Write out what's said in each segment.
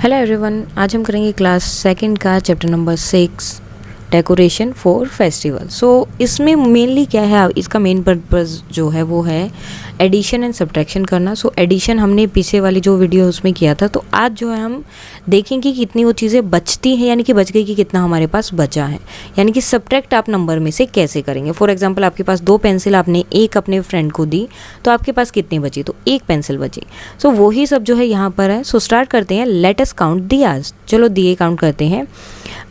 Hello everyone, आज हम करेंगे क्लास सेकंड का chapter number 6 decoration for festival. So इसमें मेनली क्या है, इसका मेन पर्पस जो है वो है एडिशन एंड सब्ट्रैक्शन करना। सो एडिशन हमने पीछे वाली जो वीडियो उसमें किया था, तो आज जो है हम देखेंगे कि कितनी वो चीज़ें बचती हैं, यानी कि बच गई कि कितना हमारे पास बचा है, यानी कि सब्ट्रैक्ट आप नंबर में से कैसे करेंगे। फॉर एग्जाम्पल आपके पास 2 पेंसिल आपने एक अपने फ्रेंड को दी, तो आपके पास कितनी बची, तो 1 पेंसिल बची। सो वही सब जो है यहाँ पर है। सो स्टार्ट करते हैं, लेट अस काउंट दियाज। चलो दिए काउंट करते हैं।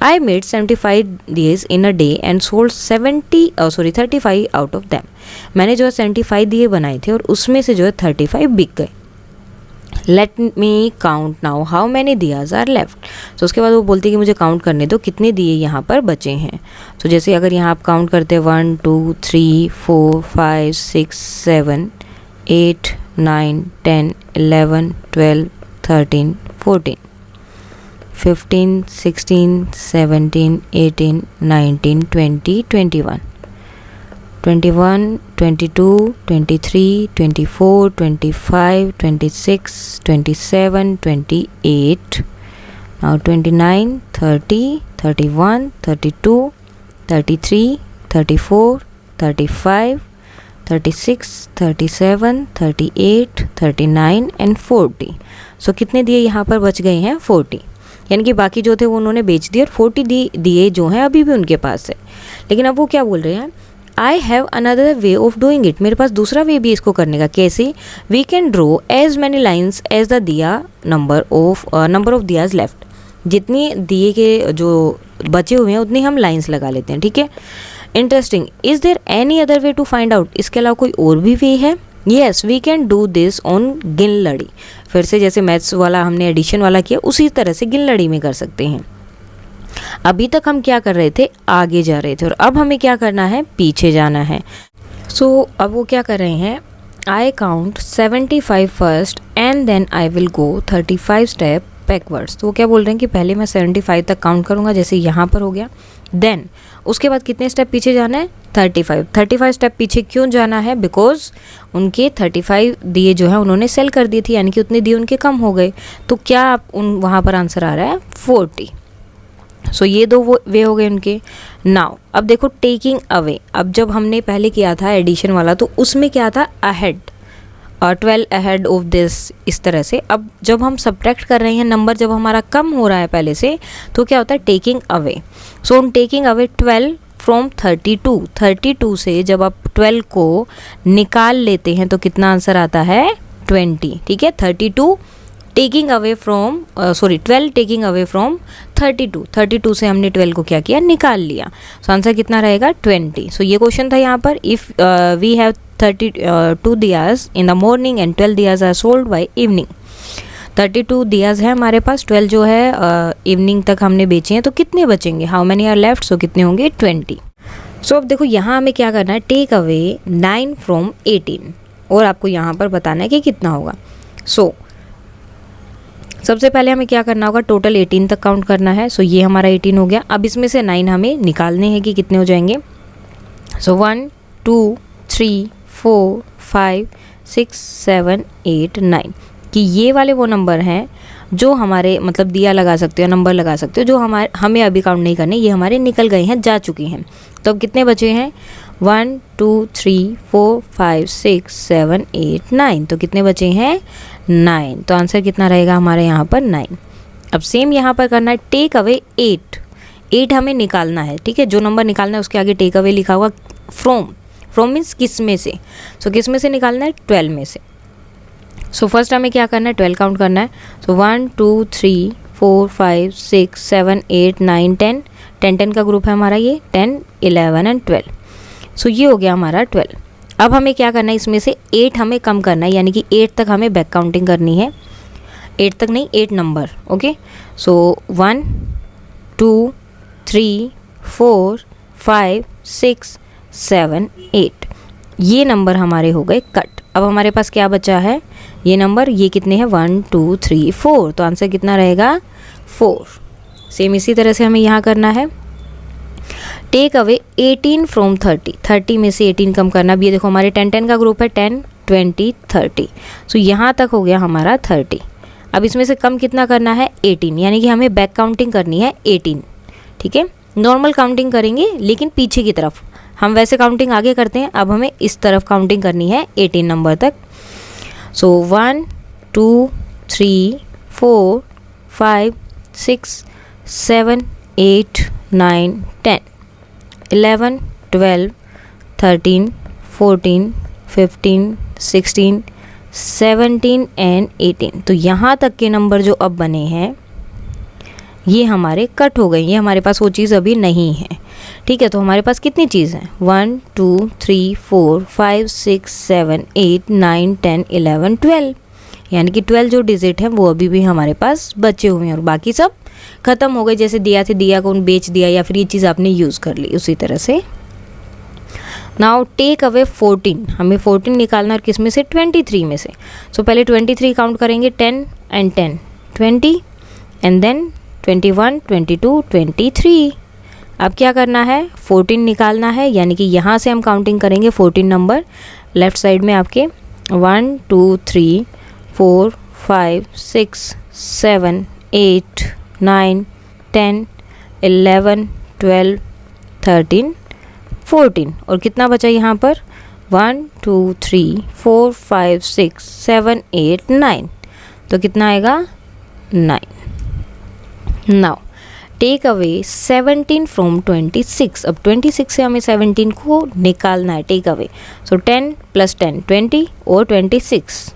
I made 75 दिएज in a day and sold 35 out of them। मैंने जो है 75 दिए बनाए थे और उसमें से जो है 35 बिक गए। Let me count now how many Diya's are left। तो उसके बाद वो बोलती है कि मुझे काउंट करने दो कितने दिए यहाँ पर बचे हैं। तो जैसे अगर यहाँ आप काउंट करते हैं 1 2 3 4 5 6 7 8 9 10 11 12 13 14 15 16 17 18 19 20 21 21 22 23 24 25 26 27 28 now 29 30 31 32 33 34 35 36 37 38 39 एंड 40। सो कितने दिए यहाँ पर बच गए हैं? 40। यानी कि बाकी जो थे वो उन्होंने बेच दिए और 40 दिए जो हैं अभी भी उनके पास है। लेकिन अब वो क्या बोल रहे हैं, I have another way of doing it. मेरे पास दूसरा वे भी इसको करने का। कैसे? We can draw as many lines as the diya number of diyas left. जितनी दिए के जो बचे हुए हैं उतनी हम लाइन्स लगा लेते हैं। ठीक है, interesting. Is there any other way to find out? इसके अलावा कोई और भी वे है? Yes we can do this on गिन लड़ी। फिर से जैसे मैथ्स वाला हमने एडिशन वाला किया, उसी तरह से गिन लड़ी में कर सकते हैं। अभी तक हम क्या कर रहे थे, आगे जा रहे थे, और अब हमें क्या करना है, पीछे जाना है। सो अब वो क्या कर रहे हैं, I count 75 first and then I will go 35 step backwards. तो वो क्या बोल रहे हैं कि पहले मैं 75 तक काउंट करूँगा, जैसे यहाँ पर हो गया। देन उसके बाद कितने स्टेप पीछे जाना है? 35 स्टेप पीछे क्यों जाना है? बिकॉज उनके 35 दिए जो है उन्होंने सेल कर दी थी, यानी कि उतने दिए उनके कम हो गए। तो क्या आप वहाँ पर आंसर आ रहा है 40। सो ये 2 वे हो गए उनके। नाउ अब देखो टेकिंग अवे। अब जब हमने पहले किया था एडिशन वाला, तो उसमें क्या था, अहेड, 12 अहेड ऑफ दिस, इस तरह से। अब जब हम सब्ट्रैक्ट कर रहे हैं, नंबर जब हमारा कम हो रहा है पहले से, तो क्या होता है, टेकिंग अवे। सो हम टेकिंग अवे 12 फ्रॉम 32 से जब आप 12 को निकाल लेते हैं तो कितना आंसर आता है? 20। ठीक है, 32 taking away from 12 taking away from 32 से हमने 12 को क्या किया, निकाल लिया। सो आंसर कितना रहेगा? 20। सो ये क्वेश्चन था यहाँ पर। If we have 32 diyas in the morning and 12 diyas are sold by evening. 32 diyas है हमारे पास, 12 जो है इवनिंग तक हमने बेचे हैं, तो कितने बचेंगे? How many are left? So कितने होंगे? 20। सो अब देखो यहाँ हमें क्या करना है, टेक अवे 9 फ्रॉम 18, और आपको यहाँ पर बताना है कि कितना होगा। सो सबसे पहले हमें क्या करना होगा, टोटल 18 तक काउंट करना है। सो ये हमारा 18 हो गया। अब इसमें से 9 हमें निकालने हैं कि कितने हो जाएंगे। सो 1 2 3 4 5 6 7 8 9, कि ये वाले वो नंबर हैं जो हमारे, मतलब दिया लगा सकते हो, नंबर लगा सकते हो, जो हमें अभी काउंट नहीं करने, ये हमारे निकल गए हैं, जा चुके हैं। तो अब कितने बचे हैं? 1 2 3 4 5 6 7 8 9, तो कितने बचे हैं? 9। तो आंसर कितना रहेगा हमारे यहाँ पर? 9। अब सेम यहाँ पर करना है, टेक अवे 8 हमें निकालना है। ठीक है, जो नंबर निकालना है उसके आगे टेक अवे लिखा हुआ। फ्रॉम मीन्स किस में से। सो किस में से निकालना है? 12 में से। सो फर्स्ट हमें क्या करना है, 12 काउंट करना है। सो 1 2 3 4 5 6 7 8 9 10 का ग्रुप है हमारा ये, 10 11 एंड 12। सो ये हो गया हमारा 12। अब हमें क्या करना है, इसमें से 8 हमें कम करना है, यानी कि 8 तक हमें बैक काउंटिंग करनी है। 8 तक नहीं, 8 नंबर। ओके, सो 1 2 3 4 5 6 7 8, ये नंबर हमारे हो गए कट। अब हमारे पास क्या बचा है, ये नंबर, ये कितने हैं? 1 2 3 4। तो आंसर कितना रहेगा? 4। सेम इसी तरह से हमें यहाँ करना है, टेक अवे 18 फ्रॉम 30 में से 18 कम करना। अब ये देखो हमारे 10 का ग्रुप है, 10 20 30। सो यहाँ तक हो गया हमारा 30। अब इसमें से कम कितना करना है 18, यानी कि हमें बैक काउंटिंग करनी है 18, ठीक है। नॉर्मल काउंटिंग करेंगे लेकिन पीछे की तरफ, हम वैसे काउंटिंग आगे करते हैं, अब हमें इस तरफ काउंटिंग करनी है 18 नंबर तक। सो 1 2 3 4 5 6 7 8 9 10 11 12 13 14 15 16 17 एंड 18। तो यहाँ तक के नंबर जो अब बने हैं ये हमारे कट हो गए, ये हमारे पास वो चीज़ अभी नहीं है, ठीक है। तो हमारे पास कितनी चीज़ हैं 1 2 3 4 5 6 7 8 9 10 11 12, यानी कि 12 जो डिजिट हैं वो अभी भी हमारे पास बचे हुए हैं और बाकी सब ख़त्म हो गए। जैसे दिया थे, दिया को बेच दिया या फिर ये चीज़ आपने यूज़ कर ली, उसी तरह से। नाउ टेक अवे 14, हमें 14 निकालना है किस में से 23 में से। सो पहले 23 काउंट करेंगे, 10 एंड 10 20 एंड देन 21 22 23। अब क्या करना है 14 निकालना है, यानी कि यहाँ से हम काउंटिंग करेंगे 14 नंबर लेफ़्ट साइड में आपके 1 2 3 4 5 6 7 8 9 10 11 12 13 14। और कितना बचा यहाँ पर 1 2 3 4 5 6 7 8 9, तो कितना आएगा 9। नाउ टेक अवे 17 फ्रॉम 26, अब 26 से हमें 17 को निकालना है, टेक अवे। सो 10 + 10 20 और 26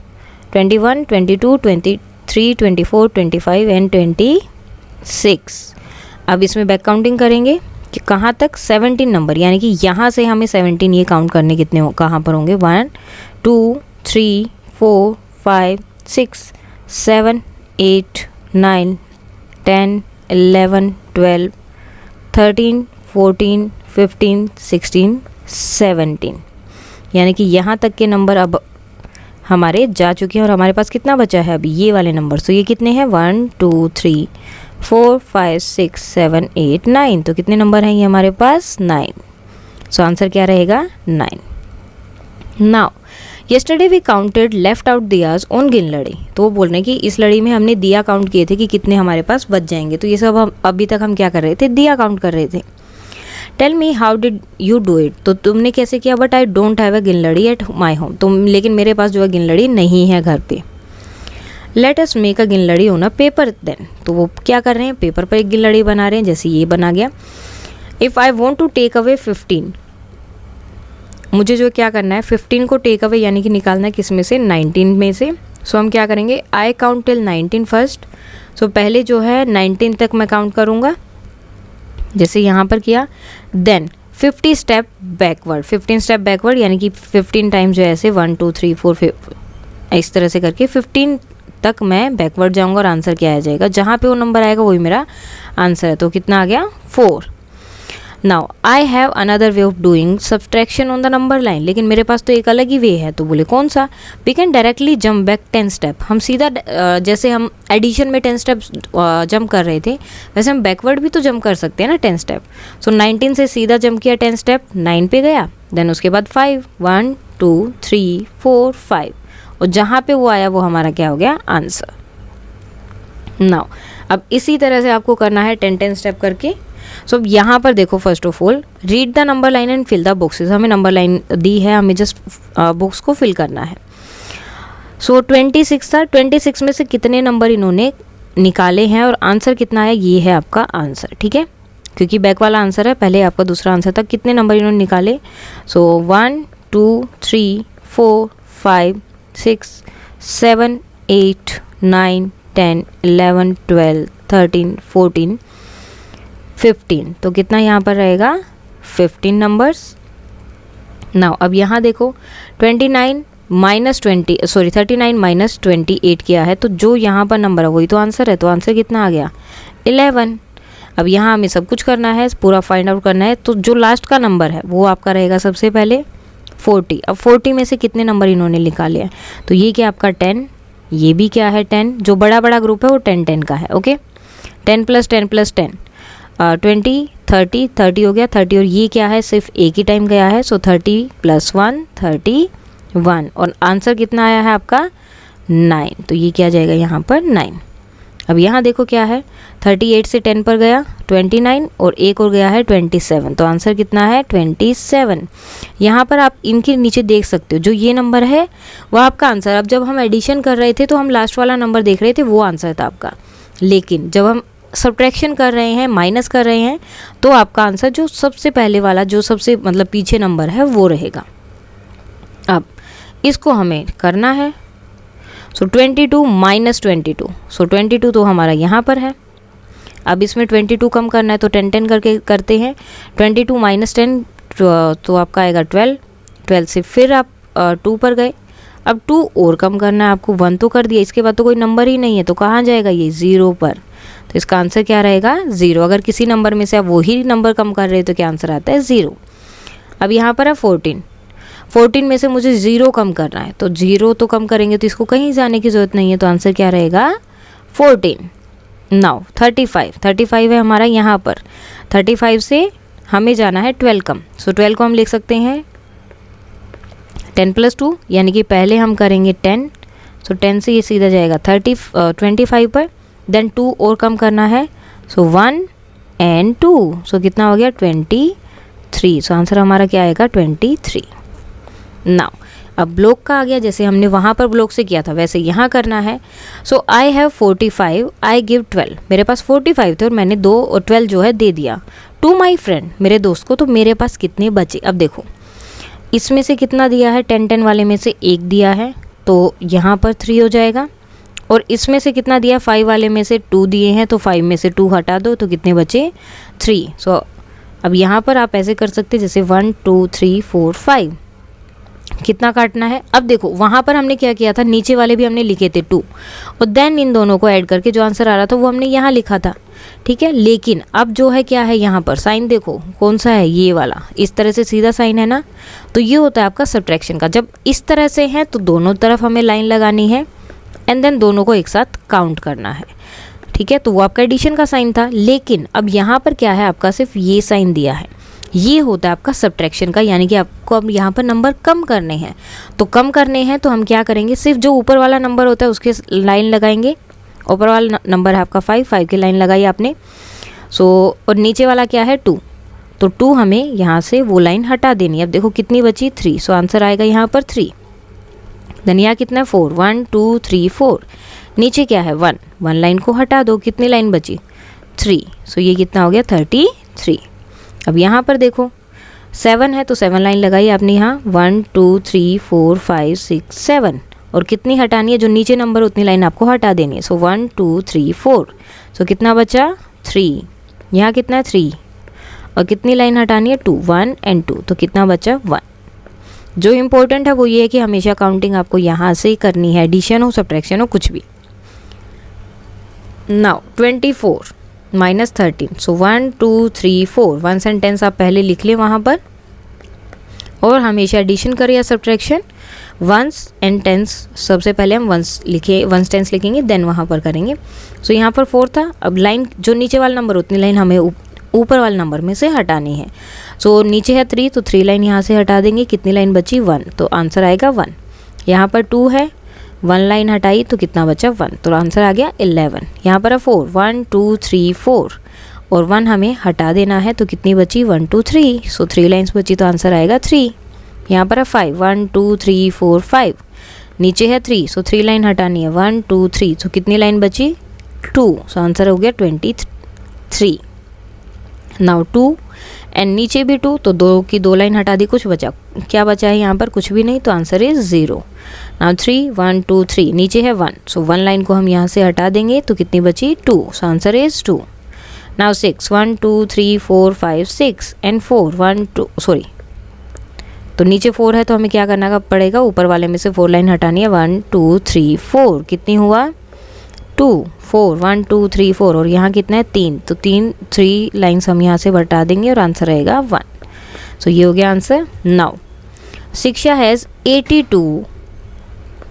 21 22 23 24 25 एंड 26। अब इसमें बैक काउंटिंग करेंगे कि कहाँ तक 17 नंबर, यानी कि यहाँ से हमें 17 ये काउंट करने कितने हो, कहाँ पर होंगे 1 2 3 4 5 6 7 8 9 10 11 12 13 14 15 16 17, यानी कि यहाँ तक के नंबर अब हमारे जा चुके हैं और हमारे पास कितना बचा है अभी ये वाले नंबर। तो ये कितने हैं 1 2 3 4 5 6 7 8 9, तो कितने नंबर हैं ये हमारे पास 9। सो आंसर क्या रहेगा 9। Now yesterday we counted left out diyas on गिन लड़ी, तो वो बोल रहे हैं कि इस लड़ी में हमने दिया काउंट किए थे कि कितने हमारे पास बच जाएंगे। तो ये सब हम अभी तक हम क्या कर रहे थे, दिया काउंट कर रहे थे। Tell me how did you do it, तो तुमने कैसे किया। But I don't have a ginladi at my home, तुम लेकिन मेरे पास जो है गिन लड़ी नहीं है घर पे। लेट अस मेक अ गिन लड़ी ऑन अ पेपर देन, तो वो क्या कर रहे हैं पेपर पर एक गिन लड़ी बना रहे हैं, जैसे ये बना गया। If I want to take away 15, मुझे जो क्या करना है 15 को टेक अवे यानी कि निकालना है किस में से 19 में से। सो हम क्या करेंगे आई काउंट टिल 19 फर्स्ट। सो पहले जो है 19 तक मैं काउंट करूँगा, जैसे यहाँ पर किया। Then 50 step backward, 15 step backward यानी कि 15 टाइम जो है ऐसे 1 2 3 4 5 इस तरह से करके 15 तक मैं बैकवर्ड जाऊँगा और आंसर क्या आ जाएगा, जहाँ पे वो नंबर आएगा वही मेरा आंसर है। तो कितना आ गया 4। Now I have another way of doing subtraction on the number line, लेकिन मेरे पास तो एक अलग ही वे है। तो बोले कौन सा। We can directly jump back 10 step, हम सीधा जैसे हम एडिशन में 10 स्टेप जंप कर रहे थे वैसे हम बैकवर्ड भी तो जंप कर सकते हैं ना 10 स्टेप। सो 19 से सीधा जंप किया 10 स्टेप, 9 पे गया, देन उसके बाद 5 1 2 3 4 5 और जहाँ पे वो आया वो हमारा क्या हो गया आंसर। नाउ अब इसी तरह से आपको करना है 10 स्टेप करके। सो यहाँ पर देखो first of all read the number line and fill the boxes, हमें नंबर लाइन दी है, हमें जस्ट बॉक्स को फिल करना है। सो 26 था, 26 में से कितने नंबर इन्होंने निकाले हैं और आंसर कितना है, ये है आपका आंसर, ठीक है, क्योंकि बैक वाला आंसर है, पहले आपका दूसरा आंसर था कितने नंबर इन्होंने निकाले। सो 1 2 3 4 5 6 7 8 9 10 11 12 13 14 15, तो कितना यहाँ पर रहेगा 15 नंबर्स। नाउ अब यहाँ देखो 39 - 28 किया है, तो जो यहाँ पर नंबर है वही तो आंसर है, तो आंसर कितना आ गया 11। अब यहाँ हमें सब कुछ करना है, पूरा फाइंड आउट करना है। तो जो लास्ट का नंबर है वो आपका रहेगा सबसे पहले 40। अब 40 में से कितने नंबर इन्होंने निकाले हैं, तो ये क्या आपका 10, ये भी क्या है 10, जो बड़ा बड़ा ग्रुप है वो 10 10 का है, ओके। 10 + 10 + 10 20 30 30 हो गया 30, और ये क्या है सिर्फ एक ही टाइम गया है। सो 30 + 1 31 और आंसर कितना आया है आपका 9, तो ये क्या जाएगा यहाँ पर 9। अब यहाँ देखो क्या है, 38 से 10 पर गया 29 और एक और गया है 27, तो आंसर कितना है 27। यहाँ पर आप इनके नीचे देख सकते हो जो ये नंबर है वो आपका आंसर। अब जब हम एडिशन कर रहे थे तो हम लास्ट वाला नंबर देख रहे थे, वो आंसर था आपका, लेकिन जब हम सब्ट्रैक्शन कर रहे हैं, माइनस कर रहे हैं, तो आपका आंसर जो सबसे पहले वाला, जो सबसे मतलब पीछे नंबर है वो रहेगा। अब इसको हमें करना है, सो 22 माइनस 22, सो 22 तो हमारा यहाँ पर है। अब इसमें 22 कम करना है तो 10 10 करके करते हैं। 22 माइनस 10 तो आपका आएगा 12, 12 से फिर आप 2 पर गए। अब 2 और कम करना है आपको, 1 तो कर दिया, इसके बाद तो कोई नंबर ही नहीं है, तो कहाँ जाएगा ये 0 पर, तो इसका आंसर क्या रहेगा 0। अगर किसी नंबर में से आप वही नंबर कम कर रहे हो तो क्या आंसर आता है 0। अब यहाँ पर है 14, 14 में से मुझे 0 कम करना है, तो 0 तो कम करेंगे तो इसको कहीं जाने की ज़रूरत नहीं है, तो आंसर क्या रहेगा 14। नाउ 35, 35 है हमारा यहाँ पर, 35 से हमें जाना है 12 कम, सो 12 को हम लिख सकते हैं 10 + 2, यानी कि पहले हम करेंगे 10, सो 10 से ये सीधा जाएगा 25 पर, देन 2 और कम करना है, सो 1 and 2, सो कितना हो गया 23, सो आंसर हमारा क्या आएगा 23। नाउ अब ब्लॉक का आ गया, जैसे हमने वहाँ पर ब्लॉक से किया था वैसे यहाँ करना है। सो आई हैव 45, आई गिव 12, मेरे पास 45 थे और मैंने 2 और 12 जो है दे दिया टू माई फ्रेंड, मेरे दोस्त को, तो मेरे पास कितने बचे। अब देखो इसमें से कितना दिया है, 10 10 वाले में से 1 दिया है तो यहाँ पर 3 हो जाएगा, और इसमें से कितना दिया, 5 वाले में से 2 दिए हैं तो 5 में से 2 हटा दो तो कितने बचे 3। सो अब यहाँ पर आप ऐसे कर सकते जैसे 1 2 3 4 5, कितना काटना है। अब देखो वहाँ पर हमने क्या किया था, नीचे वाले भी हमने लिखे थे 2, और देन इन दोनों को ऐड करके जो आंसर आ रहा था वो हमने यहाँ लिखा था, ठीक है। लेकिन अब जो है क्या है, यहाँ पर साइन देखो कौन सा है, ये वाला, इस तरह से सीधा साइन है ना, तो ये होता है आपका सब्ट्रैक्शन का। जब इस तरह से है तो दोनों तरफ हमें लाइन लगानी है एंड देन दोनों को एक साथ काउंट करना है, ठीक है। तो वो आपका एडिशन का साइन था, लेकिन अब यहाँ पर क्या है, आपका सिर्फ ये साइन दिया है, ये होता है आपका सब्ट्रैक्शन का, यानी कि आपको अब यहाँ पर नंबर कम करने हैं। तो कम करने हैं तो हम क्या करेंगे, सिर्फ जो ऊपर वाला नंबर होता है उसके लाइन लगाएंगे। ऊपर वाला नंबर है आपका 5, 5 की लाइन लगाई आपने, सो और नीचे वाला क्या है 2, तो 2 हमें यहाँ से वो लाइन हटा देनी है। अब देखो कितनी बची 3, सो आंसर आएगा यहाँ पर 3। देन यहाँ कितना है 4, 1 2 3 4, नीचे क्या है 1, 1 लाइन को हटा दो, कितनी लाइन बची 3, सो ये कितना हो गया 33। अब यहाँ पर देखो 7 है तो 7 लाइन लगाई आपने यहाँ, 1 2 3 4 5 6 7, और कितनी हटानी है, जो नीचे नंबर उतनी लाइन आपको हटा देनी है। सो 1 2 3 4, सो कितना बचा 3, यहाँ कितना है 3, और कितनी लाइन हटानी है 2, 1 and 2, तो कितना बचा 1। जो इम्पोर्टेंट है वो ये है कि हमेशा काउंटिंग आपको यहाँ से ही करनी है, एडिशन हो सब्ट्रैक्शन हो कुछ भी। नाउ 24 माइनस 13, सो 1 2 3 4, 1 and 10 आप पहले लिख लें वहाँ पर, और हमेशा एडिशन करें या सब्ट्रैक्शन, 1s and 10s सबसे पहले हम 1s लिखे 1s 10s लिखेंगे देन वहाँ पर करेंगे। सो यहाँ पर 4 था, अब लाइन जो नीचे वाला नंबर उतनी लाइन हमें ऊपर वाले नंबर में से हटानी है। सो नीचे है 3 तो 3 लाइन यहाँ से हटा देंगे, कितनी लाइन बची 1, तो आंसर आएगा 1। यहाँ पर 2 है, 1 लाइन हटाई तो कितना बचा 1, तो आंसर आ गया 11। यहाँ पर है 4, 1 2 3 4, और 1 हमें हटा देना है तो कितनी बची 1 2 3, सो 3 लाइन्स बची तो आंसर आएगा 3। यहाँ पर है 5, 1 2 3 4 5, नीचे है 3, सो 3 लाइन हटानी है 1 2 3, सो कितनी लाइन बची 2, सो आंसर हो गया 23। नाउ 2 एंड नीचे भी 2, तो 2 की 2 लाइन हटा दी, कुछ बचा, क्या बचा है यहाँ पर कुछ भी नहीं, तो आंसर इज 0। नाउ 3, 1 2 3, नीचे है 1, सो 1 लाइन को हम यहाँ से हटा देंगे तो कितनी बची 2, so answer is 2। Now 6, 1 2 3 4 5 6 and 4, 1 2 sorry, तो नीचे 4 है तो हमें क्या करना पड़ेगा, ऊपर वाले में से 4 लाइन हटानी है, 1 2 3 4, कितनी हुआ 2 4, 1 2 3 4, और यहाँ कितना है 3, तो 3 लाइन्स हम यहाँ से हटा देंगे और आंसर रहेगा 1। सो ये हो गया आंसर। नाउ शिक्षा हैज़ 82,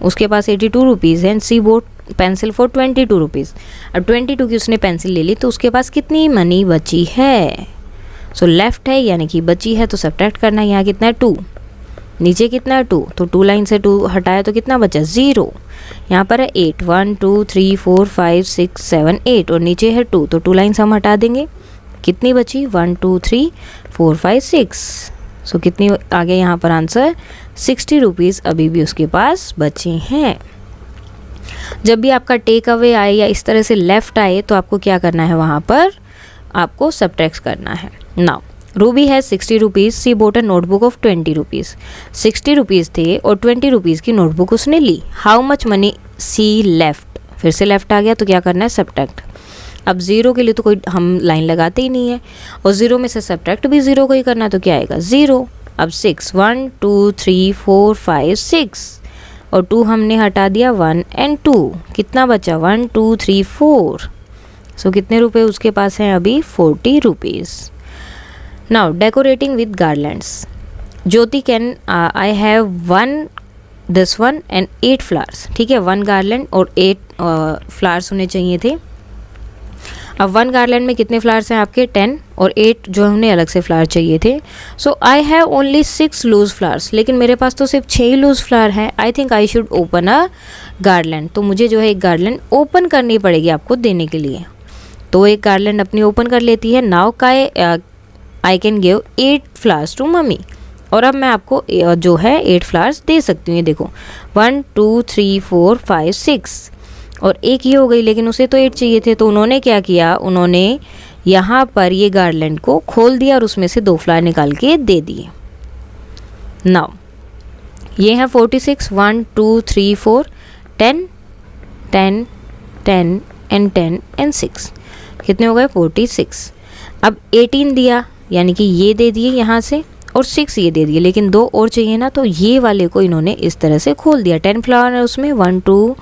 उसके पास 82 रुपीज़ है, and she bought pencil for 22 rupees. अब 22 की उसने पेंसिल ले ली तो उसके पास कितनी मनी बची है, सो लेफ्ट है यानी कि बची है तो सब्ट्रैक्ट करना है, यहाँ कितना है 2, नीचे कितना है 2, तो 2 लाइन से 2 हटाया तो कितना बचा 0। यहाँ पर है 8, 1 2 3 4 5 6 7 8 और नीचे है 2, तो 2 लाइन से हम हटा देंगे, कितनी बची 1 2 3 4 5 6। सो कितनी आ गया यहाँ पर आंसर 60 रुपीज़ अभी भी उसके पास बचे हैं। जब भी आपका टेक अवे आए या इस तरह से लेफ़्ट आए तो आपको क्या करना है, वहाँ पर आपको सब्ट्रैक्ट करना है। नाउ रूबी है 60 rupees, she bought a notebook of 20 rupees. 60 rupees थे और 20 रुपीज़ की नोटबुक उसने ली। How much money she left, फिर से लेफ्ट आ गया तो क्या करना है सब्ट्रैक्ट। अब 0 के लिए तो कोई हम लाइन लगाते ही नहीं है और 0 में से सब्ट्रैक्ट भी 0 को ही करना, तो क्या आएगा 0। अब 6, 1 2 3 4 5 6 और 2 हमने हटा दिया 1 एंड 2, कितना बचा 1 2 3 4। सो कितने रुपए उसके पास हैं अभी 40 rupees. Now decorating with garlands. Jyoti can I have this one and 8 flowers. ठीक है, 1 गार्लैंड और 8 फ्लावर्स होने चाहिए थे। अब 1 गार्लैंड में कितने फ्लावर्स हैं आपके 10 और 8 जो उन्हें अलग से फ्लावर चाहिए थे। So I have only 6 loose flowers, लेकिन मेरे पास तो सिर्फ 6 ही लूज फ्लावर हैं। I think I should open a garland, तो मुझे जो है एक गार्लैंड ओपन करनी पड़ेगी आपको देने के लिए। तो एक गार्लैंड अपनी ओपन कर लेती है। Now I can give 8 flowers to mummy, और अब मैं आपको जो है 8 फ्लावर्स दे सकती हूँ। ये देखो 1 2 3 4 5 6 और एक ही हो गई, लेकिन उसे तो 8 चाहिए थे। तो उन्होंने क्या किया, उन्होंने यहाँ पर ये गार्लैंड को खोल दिया और उसमें से 2 फ्लावर निकाल के दे दिए। नाउ ये है 46, 1 2 3 4 10 10 10 एंड 10 एंड 6, कितने हो गए 46। अब 18 दिया, यानी कि ये दे दिए यहाँ से और 6 ये दे दिए, लेकिन 2 और चाहिए ना, तो ये वाले को इन्होंने इस तरह से खोल दिया। 10 फ्लावर है उसमें, 1 2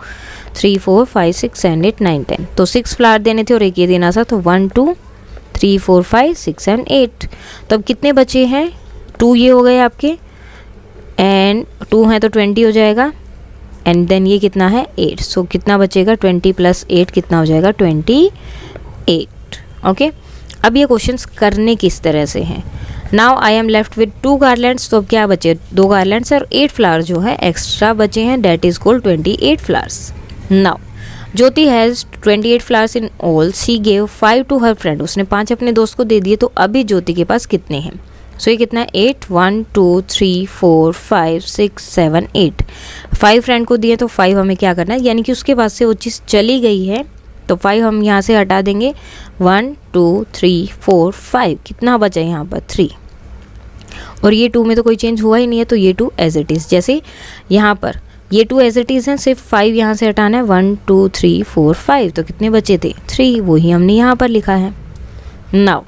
3 4 5 6 7 8 9 10, तो 6 फ्लावर देने थे और एक ये देना था, तो 1 2 3 4 5 6 7 8। तो अब कितने बचे हैं 2 ये हो गए आपके, एंड 2 हैं तो 20 हो जाएगा, एंड देन ये कितना है 8। सो कितना बचेगा 20 + 8 कितना हो जाएगा 28। ओके, अब ये क्वेश्चंस करने किस तरह से हैं। Now I am left with 2 garlands, तो अब क्या बचे 2 गार्लैंड्स और 8 फ्लावर जो है एक्स्ट्रा बचे हैं, that is called 28 flowers. Now Jyoti has 28 flowers in all, she gave 5 to her friend, उसने 5 अपने दोस्त को दे दिए। तो अभी ज्योति के पास कितने हैं, सो ये कितना है 8 1 2 3 4 5 6 7 8। 5 फ्रेंड को दिए तो 5 हमें क्या करना है, यानी कि उसके पास से वो चीज़ चली गई है, तो 5 हम यहाँ से हटा देंगे। 1 2 3 4 5, कितना बचा यहाँ पर 3, और ये 2 में तो कोई चेंज हुआ ही नहीं है, तो ये 2 एज इट इज़। जैसे यहाँ पर ये 2 एज इट इज़ हैं, सिर्फ 5 यहाँ से हटाना है। 1 2 3 4 5, तो कितने बचे थे 3, वही हमने यहाँ पर लिखा है। Now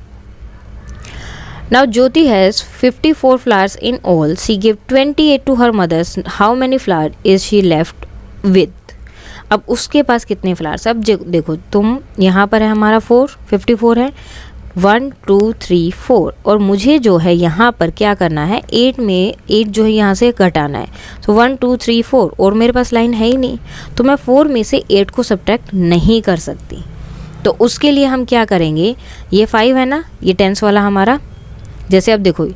Jyoti has 54 flowers in all, she give 28 to her mothers, how many flower is she left with. अब उसके पास कितने फ्लावर्स, अब देखो तुम यहाँ पर है हमारा 54 है, 1 2 3 4, और मुझे जो है यहाँ पर क्या करना है 8 में 8 जो है यहाँ से घटाना है। तो 1 2 3 4, और मेरे पास लाइन है ही नहीं, तो मैं 4 में से 8 को सब्ट्रैक्ट नहीं कर सकती। तो उसके लिए हम क्या करेंगे, ये 5 है ना, ये 10s वाला हमारा, जैसे अब देखो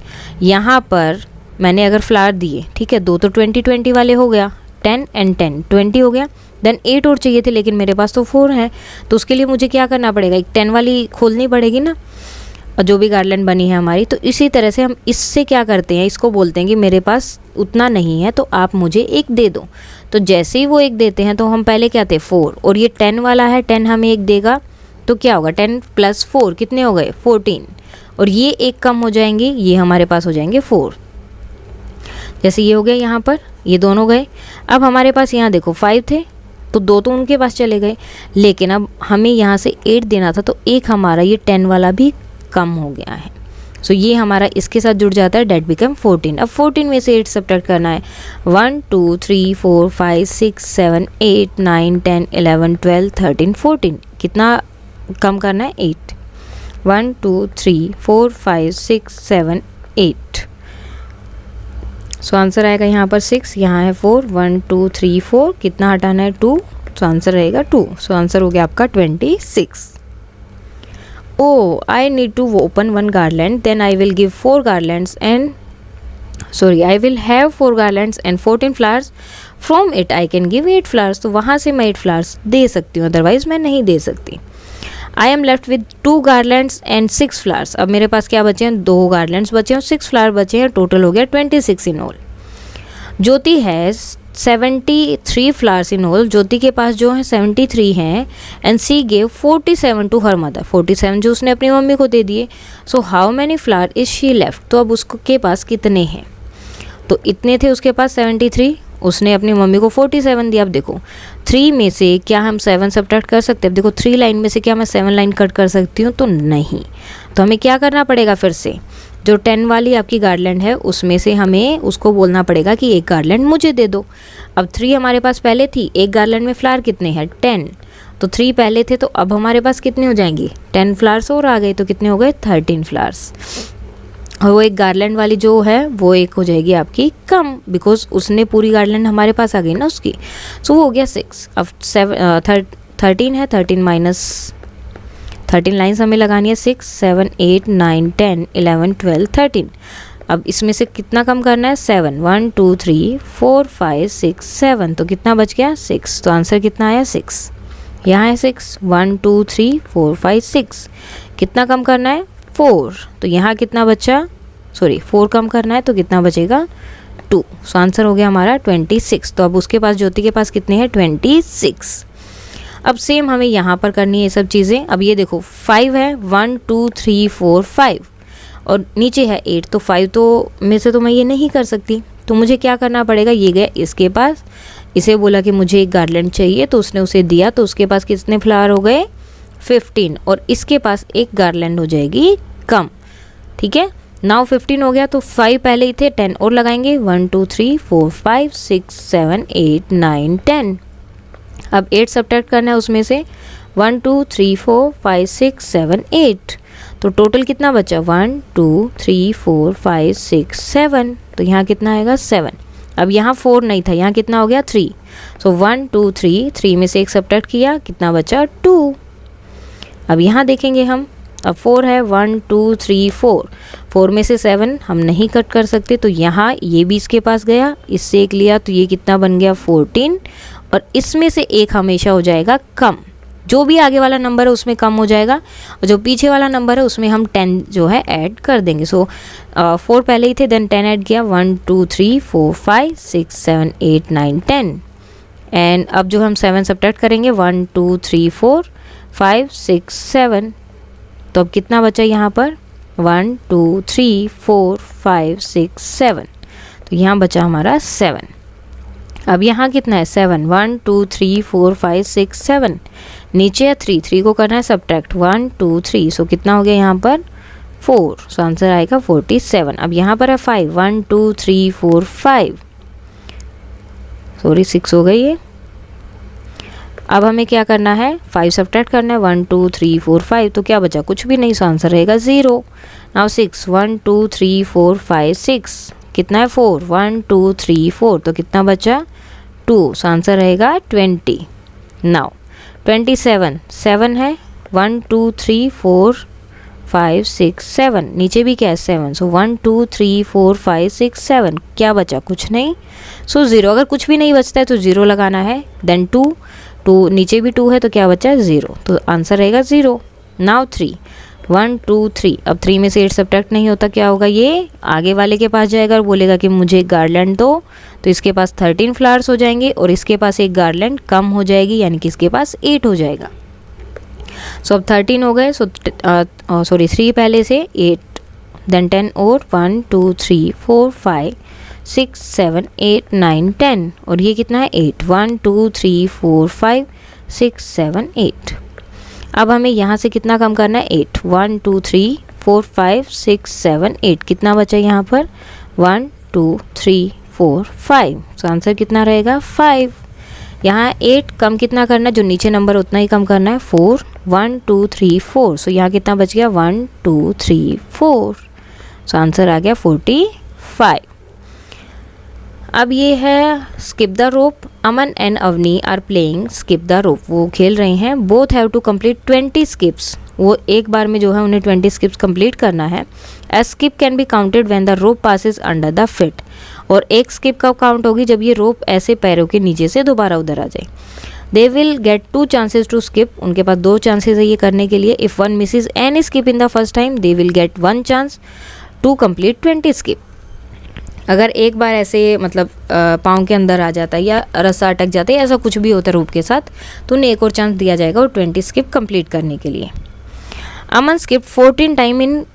यहाँ पर मैंने अगर फ्लावर दिए, ठीक है, 2 तो 20 वाले हो गया, 10 एंड 10 20 हो गया, देन 8 और चाहिए थे, लेकिन मेरे पास तो 4 है, तो उसके लिए मुझे क्या करना पड़ेगा, एक 10 वाली खोलनी पड़ेगी ना, और जो भी गार्लैंड बनी है हमारी। तो इसी तरह से हम इससे क्या करते हैं, इसको बोलते हैं कि मेरे पास उतना नहीं है, तो आप मुझे एक दे दो। तो जैसे ही वो एक देते हैं, तो हम पहले क्या थे 4, और ये 10 वाला है, 10 हमें एक देगा, तो क्या होगा 10 + 4 कितने हो गए 14, और ये एक कम हो जाएंगे, ये हमारे पास हो जाएंगे 4। जैसे ये हो गया यहाँ पर, ये दोनों गए। अब हमारे पास यहाँ देखो 5 थे, तो 2 तो उनके पास चले गए, लेकिन अब हमें यहाँ से 8 देना था, तो एक हमारा ये 10 वाला भी कम हो गया है। सो ये हमारा इसके साथ जुड़ जाता है, डेट बिकम 14। अब 14 में से 8 सब्ट्रैक्ट करना है। 1 2 3 4 5 6 7 8 9 10 11 12 13 14, कितना कम करना है 8। 1 2 3 4 5 6 7 8, सो आंसर आएगा यहाँ पर 6, यहाँ है 4, 1 2 3 4, कितना हटाना है 2, सो आंसर रहेगा 2। सो आंसर हो गया आपका 26। Oh, I need to open 1 garland, then I will give 4 garlands and sorry, I will have 4 garlands and 14 flowers, from it I can give 8 flowers, तो वहाँ से मैं 8 फ्लावर्स दे सकती हूँ, अदरवाइज मैं नहीं दे सकती। I am left with 2 garlands and 6 flowers, अब मेरे पास क्या बचे हैं, 2 गार्लैंड्स बचे हैं और 6 फ्लावर बचे हैं, टोटल हो गया 26 in all. Jyoti has 73 flowers in all, Jyoti के पास जो है 73 हैं, and she gave 47 to her mother, 47 जो उसने अपनी मम्मी को दे दिए। So how many flower is she left, तो अब उसको के पास कितने हैं, तो इतने थे उसके पास 73, उसने अपनी मम्मी को 47 दिया। अब देखो 3 में से क्या हम 7 सब्ट्रैक्ट कर सकते हैं, अब देखो 3 लाइन में से क्या मैं 7 लाइन कट कर सकती हूँ, तो नहीं, तो हमें क्या करना पड़ेगा, फिर से जो 10 वाली आपकी गार्लैंड है उसमें से हमें उसको बोलना पड़ेगा कि एक गार्लैंड मुझे दे दो। अब 3 हमारे पास पहले थी, एक गार्लैंड में फ्लावर कितने हैं 10, तो 3 पहले थे, तो अब हमारे पास कितने हो जाएंगे 10 फ्लावर्स और आ गए, तो कितने हो गए 13 फ्लावर्स। और वो एक गार्लैंड वाली जो है वो एक हो जाएगी आपकी कम, बिकॉज उसने पूरी गार्लैंड हमारे पास आ गई ना उसकी, सो वो हो गया 6। अब 13 है, 13 माइनस 13 लाइन्स हमें लगानी है, 6 7 8 9 10 11 12 13। अब इसमें से कितना कम करना है 7, 1 2 3 4 5 6 7, तो कितना बच गया 6, तो आंसर कितना आया 6, यहाँ है 6, 1 2 3 4 5 6, कितना कम करना है 4, तो यहाँ कितना बचा, सॉरी 4 कम करना है तो कितना बचेगा 2, सो आंसर हो गया हमारा 26। तो अब उसके पास ज्योति के पास कितने हैं 26। अब सेम हमें यहाँ पर करनी है ये सब चीज़ें। अब ये देखो 5 है, 1 2 3 4 5 और नीचे है 8, तो 5 तो में से तो मैं ये नहीं कर सकती, तो मुझे क्या करना पड़ेगा, ये गया इसके पास, इसे बोला कि मुझे एक गार्लैंड चाहिए, तो उसने उसे दिया, तो उसके पास कितने फ्लावर हो गए 15, और इसके पास एक गार्लैंड हो जाएगी कम, ठीक है। नाउ 15 हो गया, तो 5 पहले ही थे, 10 और लगाएंगे, 1 2 3 4 5 6 7 8 9 10। अब 8 सब्ट्रैक्ट करना है उसमें से, 1 2 3 4 5 6 7 8, तो टोटल कितना बचा 1 2 3 4 5 6 7, तो यहाँ कितना आएगा 7। अब यहाँ 4 नहीं था, यहाँ कितना हो गया 3, सो 1 2 3 में से एक सब्ट्रैक्ट किया, कितना बचा 2। अब यहाँ देखेंगे हम, अब 4 है, 1 2 3 4 में से 7 हम नहीं कट कर सकते, तो यहाँ ये भी इसके पास गया, इससे एक लिया, तो ये कितना बन गया 14, और इसमें से एक हमेशा हो जाएगा कम, जो भी आगे वाला नंबर है उसमें कम हो जाएगा, और जो पीछे वाला नंबर है उसमें हम 10 जो है ऐड कर देंगे। सो 4 पहले ही थे, देन 10 ऐड किया, 1 2 3 4 5 6 7 8 9 10, एंड अब जो हम 7 सब्ट्रैक्ट करेंगे 1 2 3 4 5 6 7, तो अब कितना बचा यहाँ पर 1 2 3 4 5 6 7, तो यहाँ बचा हमारा 7। अब यहाँ कितना है 7, 1 2 3 4 5 6 7, नीचे है 3 को करना है सब्ट्रैक्ट, 1 2 3, सो कितना हो गया यहाँ पर 4, सो आंसर आएगा 47। अब यहाँ पर है 5, 1 2 3 4 5, सॉरी 6 हो गई है। अब हमें क्या करना है 5 सब्ट्रैक्ट करना है, 1 2 3 4 5, तो क्या बचा कुछ भी नहीं, सो आंसर रहेगा 0। नाउ 6, 1 2 3 4 5 6, कितना है 4, 1 2 3 4, तो कितना बचा 2, सो आंसर रहेगा 20। नाउ 27, 7 है, 1 2 3 4 5 6 7, नीचे भी क्या है 7, सो 1 2 3 4 5 6 7, क्या बचा कुछ नहीं, सो 0। अगर कुछ भी नहीं बचता है तो 0 लगाना है, देन 2 नीचे भी 2 है, तो क्या बचा 0, तो आंसर रहेगा 0। नाउ 3, 1 2 3, अब 3 में से 8 सब्ट्रैक्ट नहीं होता, क्या होगा, ये आगे वाले के पास जाएगा और बोलेगा कि मुझे एक गार्लैंड दो, तो इसके पास 13 फ्लावर्स हो जाएंगे, और इसके पास एक गार्लैंड कम हो जाएगी, यानी कि इसके पास 8 हो जाएगा। सो अब 13 हो गए, सॉरी 3 पहले से, 8 देन 10 और 1 2 3 4 5 6 7 8 9 10, और ये कितना है 8, 1 2 3 4 5 6 7 8। अब हमें यहाँ से कितना कम करना है 8, 1 2 3 4 5 6 7 8, कितना बचा यहाँ पर 1 2 3 4 5, तो आंसर कितना रहेगा 5। यहाँ 8 कम कितना करना है, जो नीचे नंबर उतना ही कम करना है, 4 1 2 3 4, सो यहाँ कितना बच गया 1 2 3 4, सो आंसर आ गया 45। अब ये है skip the rope. Aman and Avni are playing skip the rope, वो खेल रहे हैं। Both have to complete 20 skips वो एक बार में जो है उन्हें 20 स्किप्स कंप्लीट करना है। A skip can be counted when the rope passes under the feet, और एक स्किप कब काउंट होगी, जब ये रोप ऐसे पैरों के नीचे से दोबारा उधर आ जाए। They will get 2 chances to skip, उनके पास 2 चांसेस है ये करने के लिए। If one misses any skip in the first time they will get 1 chance to complete 20 skip. अगर एक बार ऐसे मतलब पाँव के अंदर आ जाता है या रस्सा अटक जाता है, ऐसा कुछ भी होता है रोप के साथ, तो उन्हें एक और चांस दिया जाएगा और 20 स्किप कंप्लीट करने के लिए। अमन स्किप 14 टाइम इन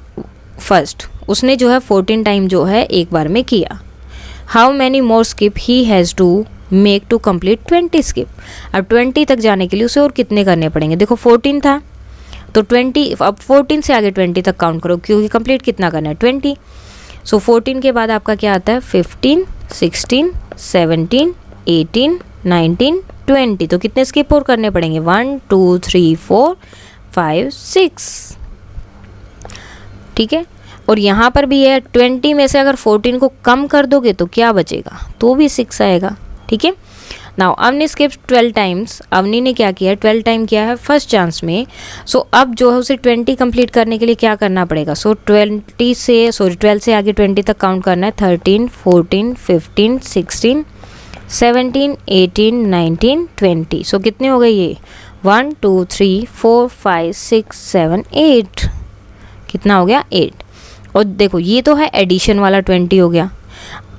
फर्स्ट, उसने जो है 14 टाइम जो है एक बार में किया। How many more skip he has to make to complete 20 skip, अब 20 तक जाने के लिए उसे और कितने करने पड़ेंगे। देखो 14 था तो 20, अब 14 से आगे 20 तक काउंट करो क्योंकि कंप्लीट कितना करना है 20। सो 14 के बाद आपका क्या आता है 15, 16, 17, 18, 19, 20, तो कितने स्किप और करने पड़ेंगे 1 2 3 4 5 6, ठीक है। और यहाँ पर भी है 20 में से अगर 14 को कम कर दोगे तो क्या बचेगा, तो भी 6 आएगा, ठीक है। Now Avni skips 12 times, Avni ने क्या किया 12 टाइम किया है फर्स्ट चांस में। सो अब जो है उसे 20 कंप्लीट करने के लिए क्या करना पड़ेगा, सो 12 से आगे 20 तक काउंट करना है 13, 14, 15, 16, 17, 18, 19, 20। सो कितने हो गए ये 1 2 3 4 5 6 7 8, कितना हो गया 8। और देखो ये तो है एडिशन वाला 20 हो गया।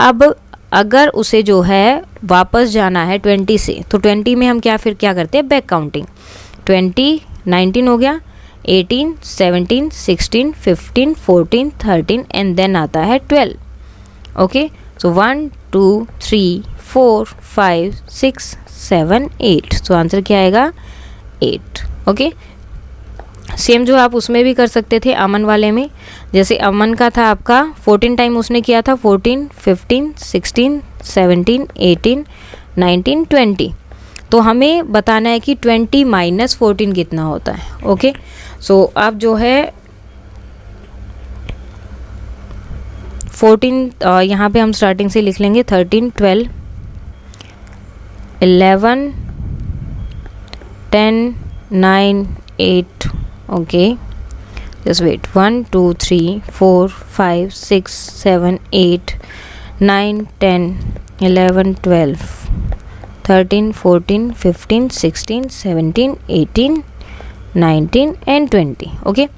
अब अगर उसे जो है वापस जाना है 20 से, तो 20 में हम क्या करते हैं बैक काउंटिंग। 20 19 हो गया, 18 17 16 15 14 13 एंड देन आता है 12। ओके, सो 1 2 3 4 5 6 7 8, तो आंसर क्या आएगा 8। ओके, सेम जो आप उसमें भी कर सकते थे अमन वाले में, जैसे अमन का था आपका 14 टाइम उसने किया था 14 15 16 17 18 19 20, तो हमें बताना है कि 20 माइनस 14 कितना होता है। ओके, सो आप जो है 14 यहाँ पे हम स्टार्टिंग से लिख लेंगे 13 12 11 10 9 8। Okay, just wait 1 2 3 4 5 6 7 8 9 10 11 12 13 14 15 16 17 18 19 and 20। Okay,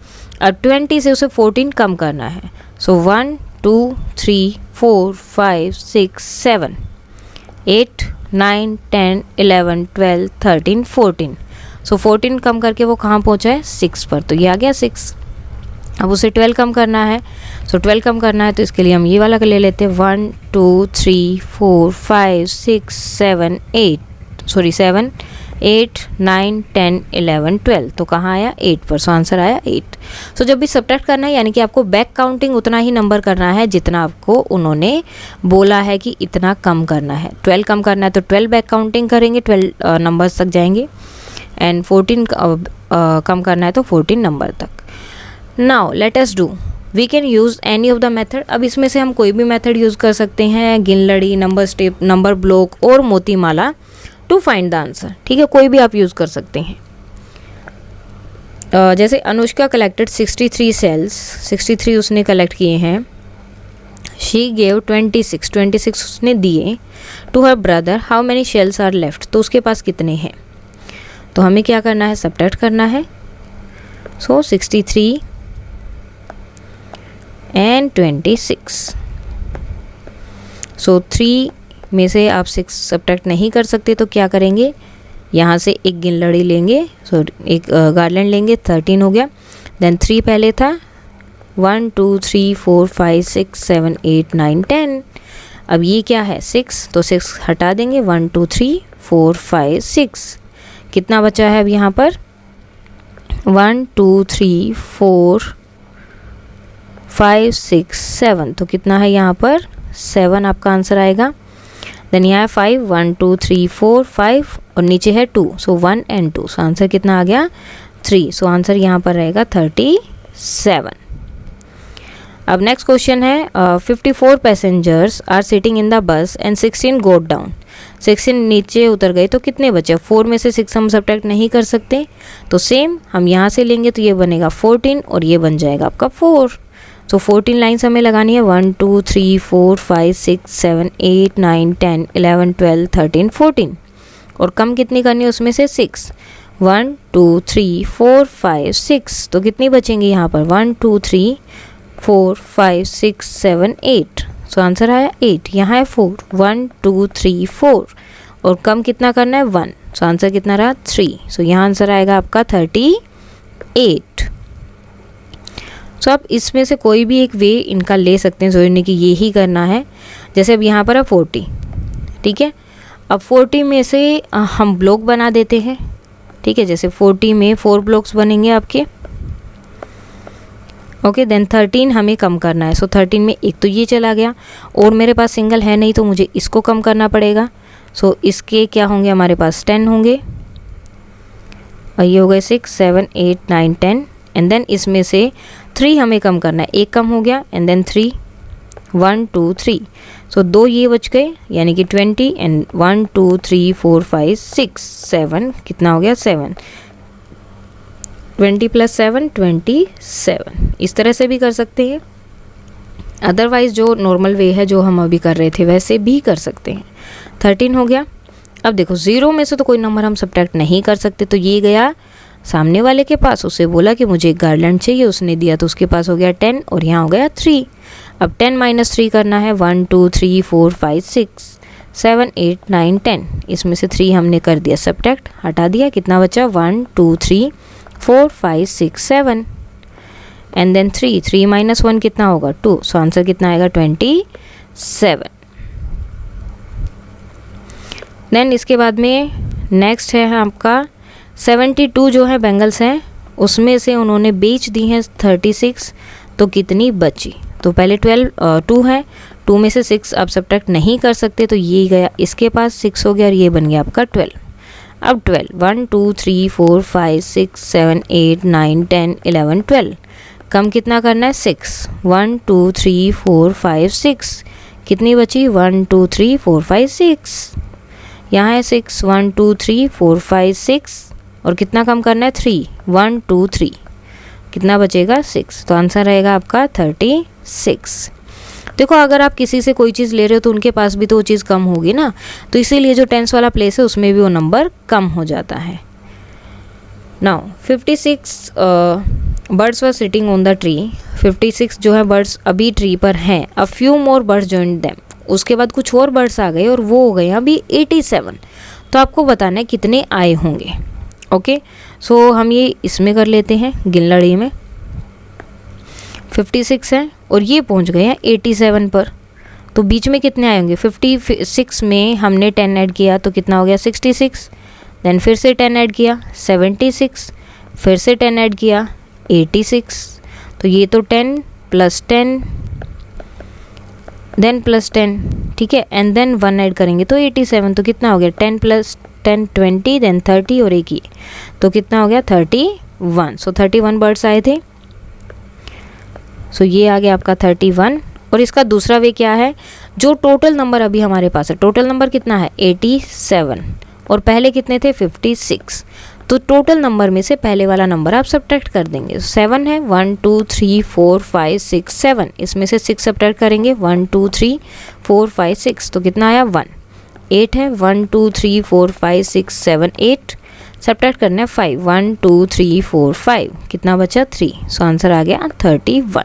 अब 20 से उसे 14 कम करना है। सो 1 2 3 4 5 6 7 8 9 10 11 12 13 14। सो 14 कम करके वो कहाँ पहुँचा है 6 पर, तो ये आ गया 6। अब उसे 12 कम करना है, सो 12 कम करना है तो इसके लिए हम ये वाला ले लेते हैं 1 2 3 4 5 6 7 8 9 10 11 12, तो कहाँ आया 8 पर, सो आंसर आया 8। सो जब भी सब्ट्रैक्ट करना है यानी कि आपको बैक काउंटिंग उतना ही नंबर करना है जितना आपको उन्होंने बोला है कि इतना कम करना है। 12 कम करना है तो 12 बैक काउंटिंग करेंगे, 12 नंबर्स तक जाएंगे, एंड 14 कम करना है तो 14 नंबर तक। Now let us do, we can use any of the method. अब इसमें से हम कोई भी मेथड यूज़ कर सकते हैं, गिनलड़ी, नंबर स्टेप, नंबर ब्लॉक और मोतीमाला टू फाइंड द आंसर, ठीक है, कोई भी आप यूज़ कर सकते हैं। जैसे अनुष्का कलेक्टेड 63 सेल्स, 63 उसने कलेक्ट किए हैं। शी गेव 26 उसने दिए to her brother, how many shells are left, तो उसके पास कितने हैं, तो हमें क्या करना है सब्ट्रैक्ट करना है। सो 63 एंड 26, सो 3 में से आप 6 सब्ट्रैक्ट नहीं कर सकते तो क्या करेंगे, यहाँ से एक गिनलड़ी लेंगे, सो एक गार्लैंड लेंगे, 13 हो गया। देन 3 पहले था, 1 2 3 4 5 6 7 8 9 10, अब ये क्या है 6, तो 6 हटा देंगे, 1 2 3 4 5 6, कितना बचा है अब यहाँ पर 1 2 3 4 5 6 7, तो कितना है यहाँ पर 7 आपका आंसर आएगा। देन यहाँ है 5 1 2 3 4 5 और नीचे है 2, सो 1 एंड 2, सो आंसर कितना आ गया 3, सो आंसर यहाँ पर रहेगा 37। अब नेक्स्ट क्वेश्चन है 54 passengers are sitting in the bus and 16 got down, 6 नीचे उतर गए तो कितने बचे? 4 में से 6 हम सब्ट्रैक्ट नहीं कर सकते, तो सेम हम यहाँ से लेंगे तो ये बनेगा 14 और ये बन जाएगा आपका 4। तो 14 लाइन्स हमें लगानी है, 1 2 3 4 5 6 7 8 9 10 11 12 13 14, और कम कितनी करनी है उसमें से? 6। 1 2 3 4 5 6, तो कितनी बचेंगी यहाँ पर? 1 2 3 4 5 6 7 8, सो आंसर आया 8। यहाँ है 4, 1 2 3 4, और कम कितना करना है? 1, सो आंसर कितना रहा? 3। सो यहाँ आंसर आएगा आपका 38। सो आप इसमें से कोई भी एक वे इनका ले सकते हैं, सोचने की ये ही करना है। जैसे अब यहाँ पर है 40, ठीक है, अब 40 में से हम ब्लॉक बना देते हैं, ठीक है, जैसे 40 में 4 ब्लॉक्स बनेंगे आपके, ओके। देन 13 हमें कम करना है, सो 13 में एक तो ये चला गया, और मेरे पास सिंगल है नहीं तो मुझे इसको कम करना पड़ेगा। सो इसके क्या होंगे? हमारे पास 10 होंगे, और ये हो गए 6 7 8 9 10, एंड देन इसमें से 3 हमें कम करना है, एक कम हो गया, एंड देन 3 1 2 3, सो 2 ये बच गए, यानी कि 20, एंड 1 2 3 4 5 6 7, कितना हो गया? 7। 20 + 7 27, इस तरह से भी कर सकते हैं। अदरवाइज़ जो नॉर्मल वे है जो हम अभी कर रहे थे वैसे भी कर सकते हैं। 13 हो गया। अब देखो 0 में से तो कोई नंबर हम सब्ट्रैक्ट नहीं कर सकते, तो ये गया सामने वाले के पास, उसे बोला कि मुझे एक गार्लैंड चाहिए, उसने दिया तो उसके पास हो गया 10, और यहाँ हो गया 3। अब 10 - 3 करना है, 1 2 3 4 5 6 7 8 9 10, इसमें से 3 हमने कर दिया सब्ट्रैक्ट, हटा दिया, कितना बचा? 1 2 3 4 5 6 7, एंड देन 3 - 1 कितना होगा? 2, सो आंसर कितना आएगा? 27। देन इसके बाद में नेक्स्ट है आपका 72 जो है बैंगल्स हैं, उसमें से उन्होंने बेच दी हैं 36, तो कितनी बची? तो पहले 2 है, 2 में से 6 आप सब्ट्रैक्ट नहीं कर सकते, तो ये गया इसके पास 6 हो गया, और ये बन गया आपका 12। अब 12 1 2 3 4 5 6 7 8 9 10 11 12, कम कितना करना है? 6। 1 2 3 4 5 6, कितनी बची? 1 2 3 4 5 6, यहाँ है 6 1 2 3 4 5 6, और कितना कम करना है? 3 1 2 3, कितना बचेगा? 6, तो आंसर रहेगा आपका 36। देखो अगर आप किसी से कोई चीज़ ले रहे हो तो उनके पास भी तो वो चीज़ कम होगी ना, तो इसीलिए जो टेंस वाला प्लेस है उसमें भी वो नंबर कम हो जाता है। Now 56 birds were sitting on the tree, 56 जो है बर्ड्स अभी ट्री पर हैं। A few more birds joined them, उसके बाद कुछ और बर्ड्स आ गए और वो हो गए अभी 87, तो आपको बताना है कितने आए होंगे। ओके, सो हम ये इसमें कर लेते हैं, गिनलड़ी में 56 है और ये पहुंच गए हैं 87 पर, तो बीच में कितने आए होंगे? 56 में हमने 10 ऐड किया तो कितना हो गया? 66, देन फिर से 10 ऐड किया 76, फिर से 10 ऐड किया 86, तो ये तो 10 + 10 देन +10, ठीक है, एंड देन 1 ऐड करेंगे तो 87, तो कितना हो गया? 10 + 10 20, देन 30 और एक ये, तो कितना हो गया? 31। सो 31 बर्ड्स आए थे, सो ये आ गया आपका 31। और इसका दूसरा वे क्या है? जो टोटल नंबर अभी हमारे पास है, टोटल नंबर कितना है? 87, और पहले कितने थे? 56, तो टोटल नंबर में से पहले वाला नंबर आप सब्ट्रैक्ट कर देंगे। 7 है, 1 2 3 4 5 6 7, इसमें से 6 सब्ट्रैक्ट करेंगे, 1 2 3 4 5 6, तो कितना आया? 1। 8 है, 1 2 3 4 5 6 7 8, सब्ट्रैक्ट करना है 5, 1 2 3 4 5, कितना बचा? 3, सो आंसर आ गया 31।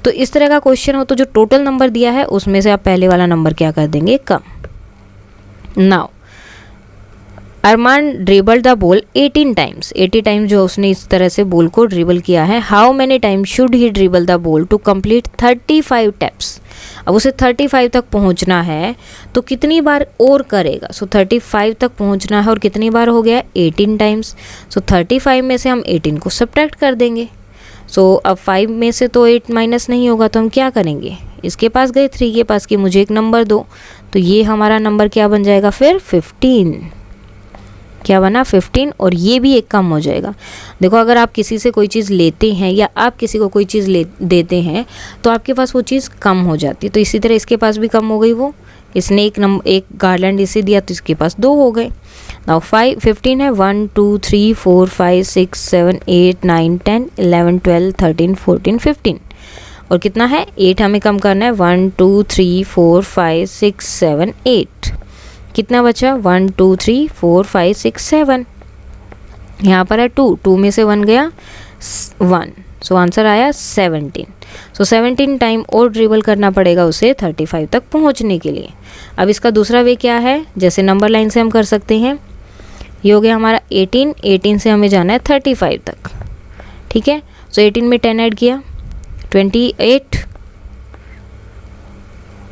तो इस तरह का क्वेश्चन हो तो जो टोटल नंबर दिया है उसमें से आप पहले वाला नंबर क्या कर देंगे? कम। Now Arman dribble the ball 18 times, 80 time जो उसने इस तरह से बॉल को ड्रिबल किया है। How many time should he dribble the ball to complete 35 taps? अब उसे 35 तक पहुंचना है तो कितनी बार और करेगा? सो 35 तक पहुंचना है और कितनी बार हो गया? 18 टाइम्स। सो 35 में से हम 18 को सब्ट्रैक्ट कर देंगे। सो अब 5 में से तो 8 माइनस नहीं होगा, तो हम क्या करेंगे? इसके पास गए 3 के पास कि मुझे एक नंबर दो, तो ये हमारा नंबर क्या बन जाएगा फिर? 15। क्या बना? 15, और ये भी एक कम हो जाएगा। देखो अगर आप किसी से कोई चीज़ लेते हैं या आप किसी को कोई चीज़ देते हैं तो आपके पास वो चीज़ कम हो जाती है, तो इसी तरह इसके पास भी कम हो गई वो, इसने एक गार्लैंड इसे दिया तो इसके पास 2 हो गए। नाउ 15 है 1 2 3 4 5 6 7 8 9 10 11 12 13 14 15 और कितना है 8 हमें कम करना है 1 2 3 4 5 6 7 8 कितना बचा 1 2 3 4 5 6 7 यहाँ पर है 2 में से 1 गया 1 सो आंसर आया 17। सो 17 टाइम और ट्रेवल करना पड़ेगा उसे 35 तक पहुँचने के लिए। अब इसका दूसरा वे क्या है, जैसे नंबर लाइन से हम कर सकते हैं, ये हो गया हमारा 18 से हमें जाना है 35 तक, ठीक है। सो 18 में 10 ऐड किया 28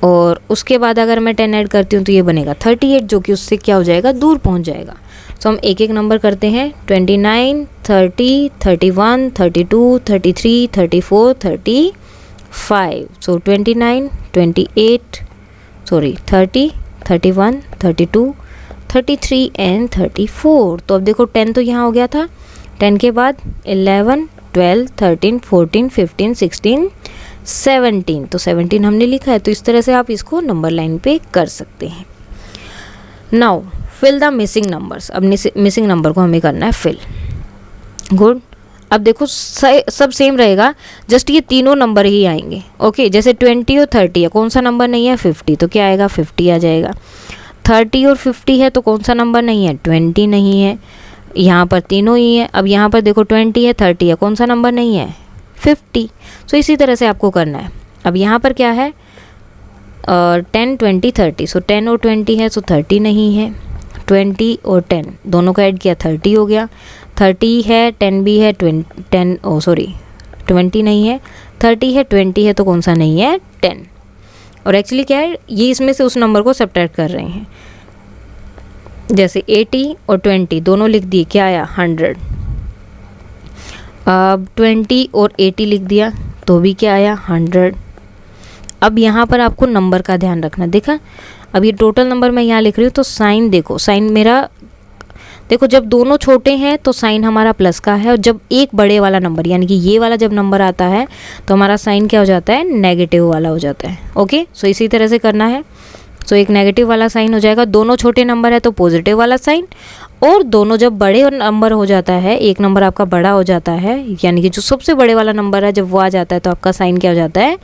और उसके बाद अगर मैं 10 ऐड करती हूँ तो ये बनेगा 38 जो कि उससे क्या हो जाएगा, दूर पहुँच जाएगा। सो हम एक एक नंबर करते हैं 29 30 31 32 33 34 35। सो 29 28 30 31 32 33 एंड 34। तो अब देखो 10 तो यहाँ हो गया था, 10 के बाद 11 12 13 14 15 16 17। तो 17 हमने लिखा है, तो इस तरह से आप इसको नंबर लाइन पे कर सकते हैं। Now fill the missing numbers. अब मिसिंग नंबर को हमें करना है फिल। गुड। अब देखो सब सेम रहेगा, जस्ट ये तीनों नंबर ही आएंगे। ओके, जैसे 20 और 30 है, कौन सा नंबर नहीं है, 50, तो क्या आएगा 50 आ जाएगा। 30 और 50 है तो कौन सा नंबर नहीं है, 20 नहीं है। यहाँ पर तीनों ही है। अब यहाँ पर देखो 20 है 30 है, कौन सा नंबर नहीं है, 50। सो इसी तरह से आपको करना है। अब यहाँ पर क्या है 10 20 30। सो 10 और 20 है, सो 30 नहीं है। 20 और 10 दोनों का ऐड किया 30 हो गया। 30 है 10 भी है 20 नहीं है। 30 है 20 है तो कौन सा नहीं है, 10। और एक्चुअली क्या है, ये इसमें से उस नंबर को सब्ट्रैक्ट कर रहे हैं। जैसे 80 और 20 दोनों लिख दिए, क्या आया 100। अब 20 और 80 लिख दिया तो भी क्या आया 100। अब यहाँ पर आपको नंबर का ध्यान रखना। देखा, अब ये टोटल नंबर मैं यहाँ लिख रही हूँ तो साइन देखो, साइन मेरा देखो, जब दोनों छोटे हैं तो साइन हमारा प्लस का है, और जब एक बड़े वाला नंबर यानी कि ये वाला जब नंबर आता है तो हमारा साइन क्या हो जाता है, नेगेटिव वाला हो जाता है। ओके, सो इसी तरह से करना है। सो एक नेगेटिव वाला साइन हो जाएगा, दोनों छोटे नंबर है तो पॉजिटिव वाला साइन, और दोनों जब बड़े नंबर हो जाता है, एक नंबर आपका बड़ा हो जाता है यानी कि जो सबसे बड़े वाला नंबर है जब वो आ जाता है तो आपका साइन क्या हो जाता है,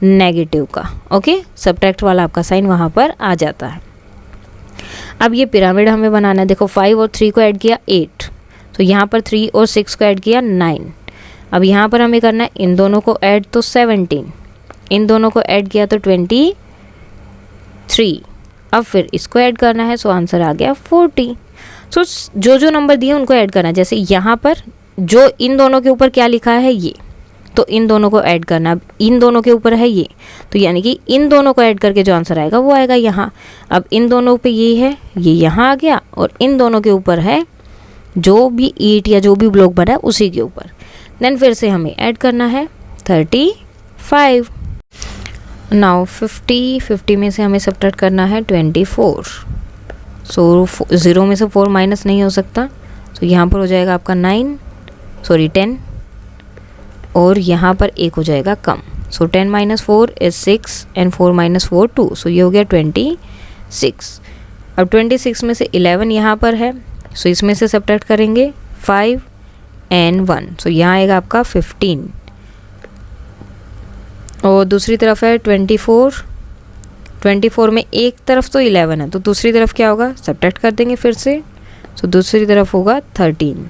नेगेटिव का। ओके, सब्ट्रैक्ट वाला आपका साइन वहाँ पर आ जाता है। अब ये पिरामिड हमें बनाना है। देखो 5 और 3 को ऐड किया 8, तो यहाँ पर 3 और 6 को ऐड किया 9। अब यहाँ पर हमें करना है इन दोनों को ऐड तो 17, इन दोनों को ऐड किया तो 23। अब फिर इसको ऐड करना है, सो आंसर आ गया 40। सो जो नंबर दिए उनको ऐड करना है। जैसे यहाँ पर जो इन दोनों के ऊपर क्या लिखा है ये, तो इन दोनों को ऐड करना। अब इन दोनों के ऊपर है ये, तो यानी कि इन दोनों को ऐड करके जो आंसर आएगा वो आएगा यहाँ। अब इन दोनों पे ये है, ये यहाँ आ गया, और इन दोनों के ऊपर है जो भी ईंट या जो भी ब्लॉक बना है उसी के ऊपर। देन फिर से हमें ऐड करना है 35। नाउ 50 में से हमें सब्ट्रैक्ट करना है 24। सो 0 में से 4 माइनस नहीं हो सकता, तो यहाँ पर हो जाएगा आपका 10, और यहाँ पर 1 हो जाएगा कम। सो 10 - 4 इज 6 एंड 4 - 4 2। सो ये हो गया 26। अब 26 में से 11 यहाँ पर है, सो इसमें से सब्ट्रैक्ट करेंगे 5 एंड 1। सो यहाँ आएगा आपका 15। और दूसरी तरफ है 24 में एक तरफ तो 11 है तो दूसरी तरफ क्या होगा, सब्ट्रैक्ट कर देंगे फिर से। सो दूसरी तरफ होगा 13।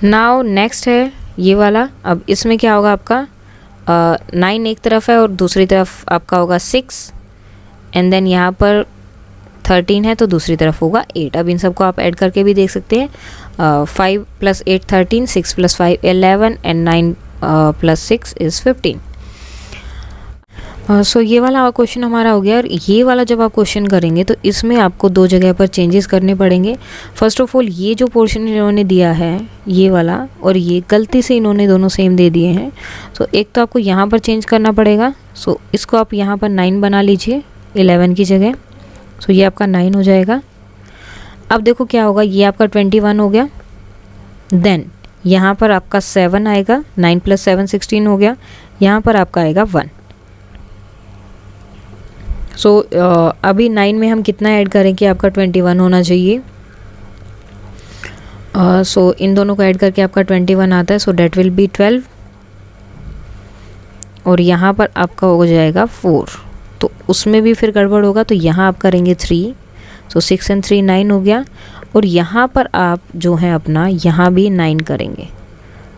नाउ नेक्स्ट है ये वाला। अब इसमें क्या होगा आपका 9 एक तरफ है और दूसरी तरफ आपका होगा 6, एंड देन यहाँ पर 13 है तो दूसरी तरफ होगा 8। अब इन सबको आप ऐड करके भी देख सकते हैं। 5 + 8 13, 6 + 5 11 एंड 9 + 6 इज़ 15। सो ये वाला क्वेश्चन हमारा हो गया। और ये वाला जब आप क्वेश्चन करेंगे तो इसमें आपको 2 जगह पर चेंजेस करने पड़ेंगे। फर्स्ट ऑफ ऑल ये जो पोर्शन इन्होंने दिया है ये वाला, और ये गलती से इन्होंने दोनों सेम दे दिए हैं। सो एक तो आपको यहाँ पर चेंज करना पड़ेगा। सो इसको आप यहाँ पर 9 बना लीजिए 11 की जगह। सो ये आपका 9 हो जाएगा। अब देखो क्या होगा, ये आपका 21 हो गया। देन यहाँ पर आपका 7 आएगा, 9 + 7 16 हो गया। यहाँ पर आपका आएगा 1। सो अभी 9 में हम कितना ऐड करें कि आपका 21 होना चाहिए। सो इन दोनों को ऐड करके आपका 21 आता है, सो डेट विल बी 12 और यहाँ पर आपका हो जाएगा 4। तो उसमें भी फिर गड़बड़ होगा, तो यहाँ आप करेंगे 3, सो 6 and 3 9 हो गया। और यहाँ पर आप जो है अपना यहाँ भी 9 करेंगे।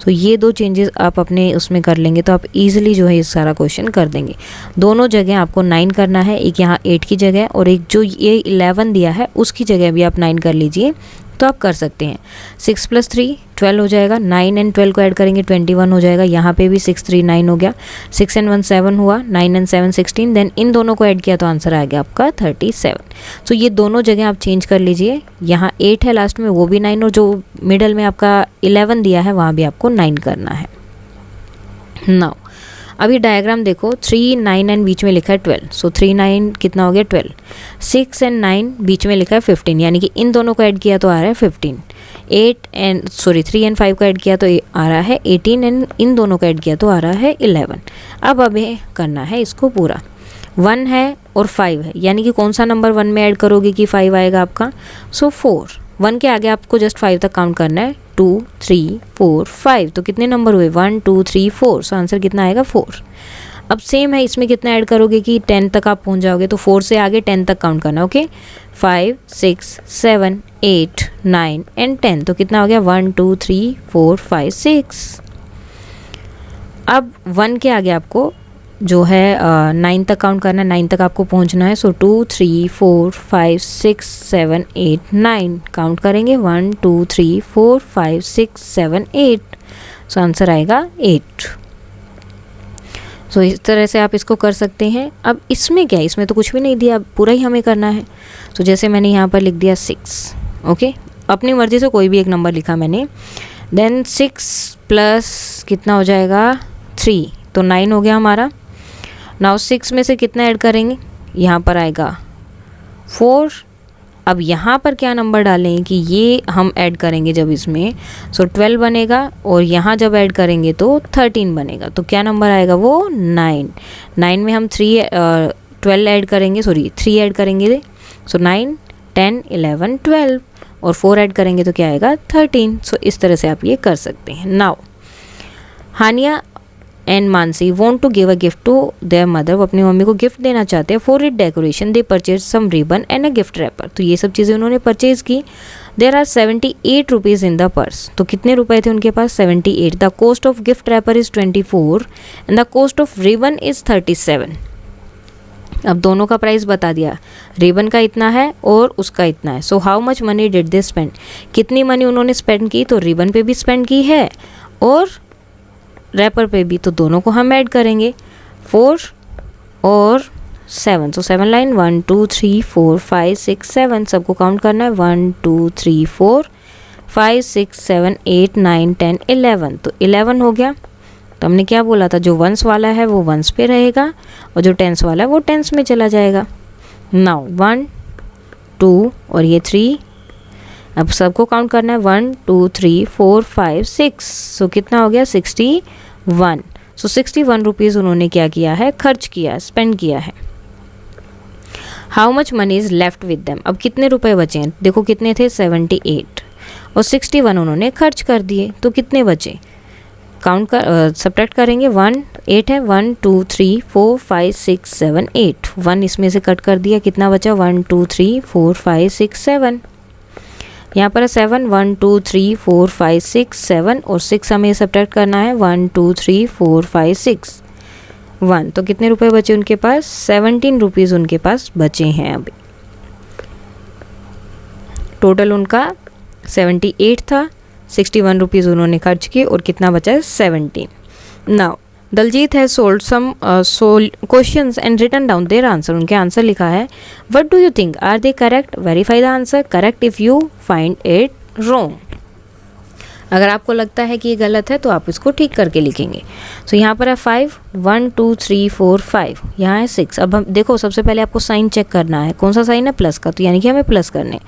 तो ये दो चेंजेस आप अपने उसमें कर लेंगे तो आप इजीली जो है ये सारा क्वेश्चन कर देंगे। दोनों जगह आपको 9 करना है, एक यहाँ 8 की जगह और एक जो ये 11 दिया है उसकी जगह भी आप 9 कर लीजिए तो आप कर सकते हैं। 6 + 3 12 हो जाएगा, 9 and 12 को ऐड करेंगे 21 हो जाएगा। यहाँ पे भी 6 3 9 हो गया, 6 and 1 7 हुआ, 9 and 7 16, देन इन दोनों को ऐड किया तो आंसर आ गया आपका 37। तो ये दोनों जगह आप चेंज कर लीजिए। यहाँ 8 है लास्ट में, वो भी 9, और जो मिडल में आपका 11 दिया है वहाँ भी आपको 9 करना है। नाउ अभी डायग्राम देखो, 3 9 एंड बीच में लिखा है 12, सो 3 9 कितना हो गया 12। 6 and 9 बीच में लिखा है 15, यानी कि इन दोनों को ऐड किया तो आ रहा है 15। 3 and 5 को ऐड किया तो आ रहा है 18 एंड इन दोनों को ऐड किया तो आ रहा है 11। अब हमें करना है इसको पूरा। 1 है और 5 है, यानी कि कौन सा नंबर 1 में ऐड करोगे कि 5 आएगा आपका, सो 4। 1 के आगे आपको जस्ट 5 तक काउंट करना है, 2 3 4 5। तो कितने नंबर हुए 1 2 3 4, सो आंसर कितना आएगा 4। अब सेम है इसमें कितना ऐड करोगे कि 10 तक आप पहुंच जाओगे, तो 4 से आगे 10 तक काउंट करना। ओके 5 6 7 8 9 एंड 10, तो कितना हो गया 1 2 3 4 5 6। अब 1 के आगे आपको जो है 9 तक काउंट करना है, 9 तक आपको पहुंचना है। सो 2 3 4 5 6 7 8 9 काउंट करेंगे, 1 2 3 4 5 6 7 8, सो आंसर आएगा 8। सो इस तरह से आप इसको कर सकते हैं। अब इसमें क्या है, इसमें तो कुछ भी नहीं दिया, पूरा ही हमें करना है। तो जैसे मैंने यहाँ पर लिख दिया 6, ओके अपनी मर्ज़ी से कोई भी एक नंबर लिखा मैंने। देन 6 प्लस कितना हो जाएगा 3, तो 9 हो गया हमारा। नाउ 6 में से कितना ऐड करेंगे, यहाँ पर आएगा 4। अब यहाँ पर क्या नंबर डालें कि ये हम ऐड करेंगे जब इसमें, सो 12 बनेगा, और यहाँ जब ऐड करेंगे तो 13 बनेगा। तो क्या नंबर आएगा वो 9। 9 में हम 12 ऐड करेंगे, 3 ऐड करेंगे, सो 9 10 11 12, और 4 ऐड करेंगे तो क्या आएगा 13। सो इस तरह से आप ये कर सकते हैं। Now Hania and Mansi want to give a gift to their mother, वो अपनी मम्मी को गिफ्ट देना चाहते हैं। For it decoration they purchase some ribbon and a gift wrapper, तो ये सब चीज़ें उन्होंने परचेज की। There are 78 rupees in the purse, तो कितने रुपए थे उनके पास 78। The cost of gift wrapper is 24 and the cost of ribbon is 37। अब दोनों का प्राइस बता दिया, रिबन का इतना है और उसका इतना है। So how much money did they spend, कितनी मनी उन्होंने स्पेंड की, तो रिबन पे भी स्पेंड की है और रैपर पे भी, तो दोनों को हम ऐड करेंगे 4 और 7। सो 7 लाइन 1 2 3 4 5 6 7, सबको काउंट करना है 1 2 3 4 5 6 7 8 9 10 11, तो 11 हो गया। तो हमने क्या बोला था, जो वंस वाला है वो वंस पे रहेगा और जो टेंस वाला है वो टेंस में चला जाएगा। नाउ 1 2 और ये 3, अब सबको काउंट करना है 1 2 3 4 5 6, सो कितना हो गया 61। सो 61 रुपीज़ उन्होंने क्या किया है, खर्च किया, स्पेंड किया है। How much money is left with them, अब कितने रुपए बचे हैं, देखो कितने थे 78 और 61 उन्होंने खर्च कर दिए, तो कितने बचे, काउंट कर सब्ट्रैक्ट करेंगे। 1 8 है, 1 2 3 4 5 6 7 8, 1 इसमें से कट कर दिया, कितना बचा 1 2 3 4 5 6 7, यहाँ पर 7 1 2 3 4 5 6 7 और 6 हमें सब्ट्रैक्ट करना है 1 2 3 4 5 6 1, तो कितने रुपए बचे उनके पास 17 रुपीज़ उनके पास बचे हैं। अभी टोटल उनका 78 था, 61 रुपीज़ उन्होंने खर्च किए और कितना बचा है 17। Now Daljeet has solved some questions and written down their answer, उनके आंसर लिखा है। What do you think, are they correct, verify the answer, correct if you find it wrong. अगर आपको लगता है कि ये गलत है तो आप इसको ठीक करके लिखेंगे। सो यहाँ पर है 5 1 2 3 4 5, यहाँ है 6। अब हम देखो सबसे पहले आपको साइन चेक करना है, कौन सा साइन है प्लस का, तो यानी कि हमें प्लस करने।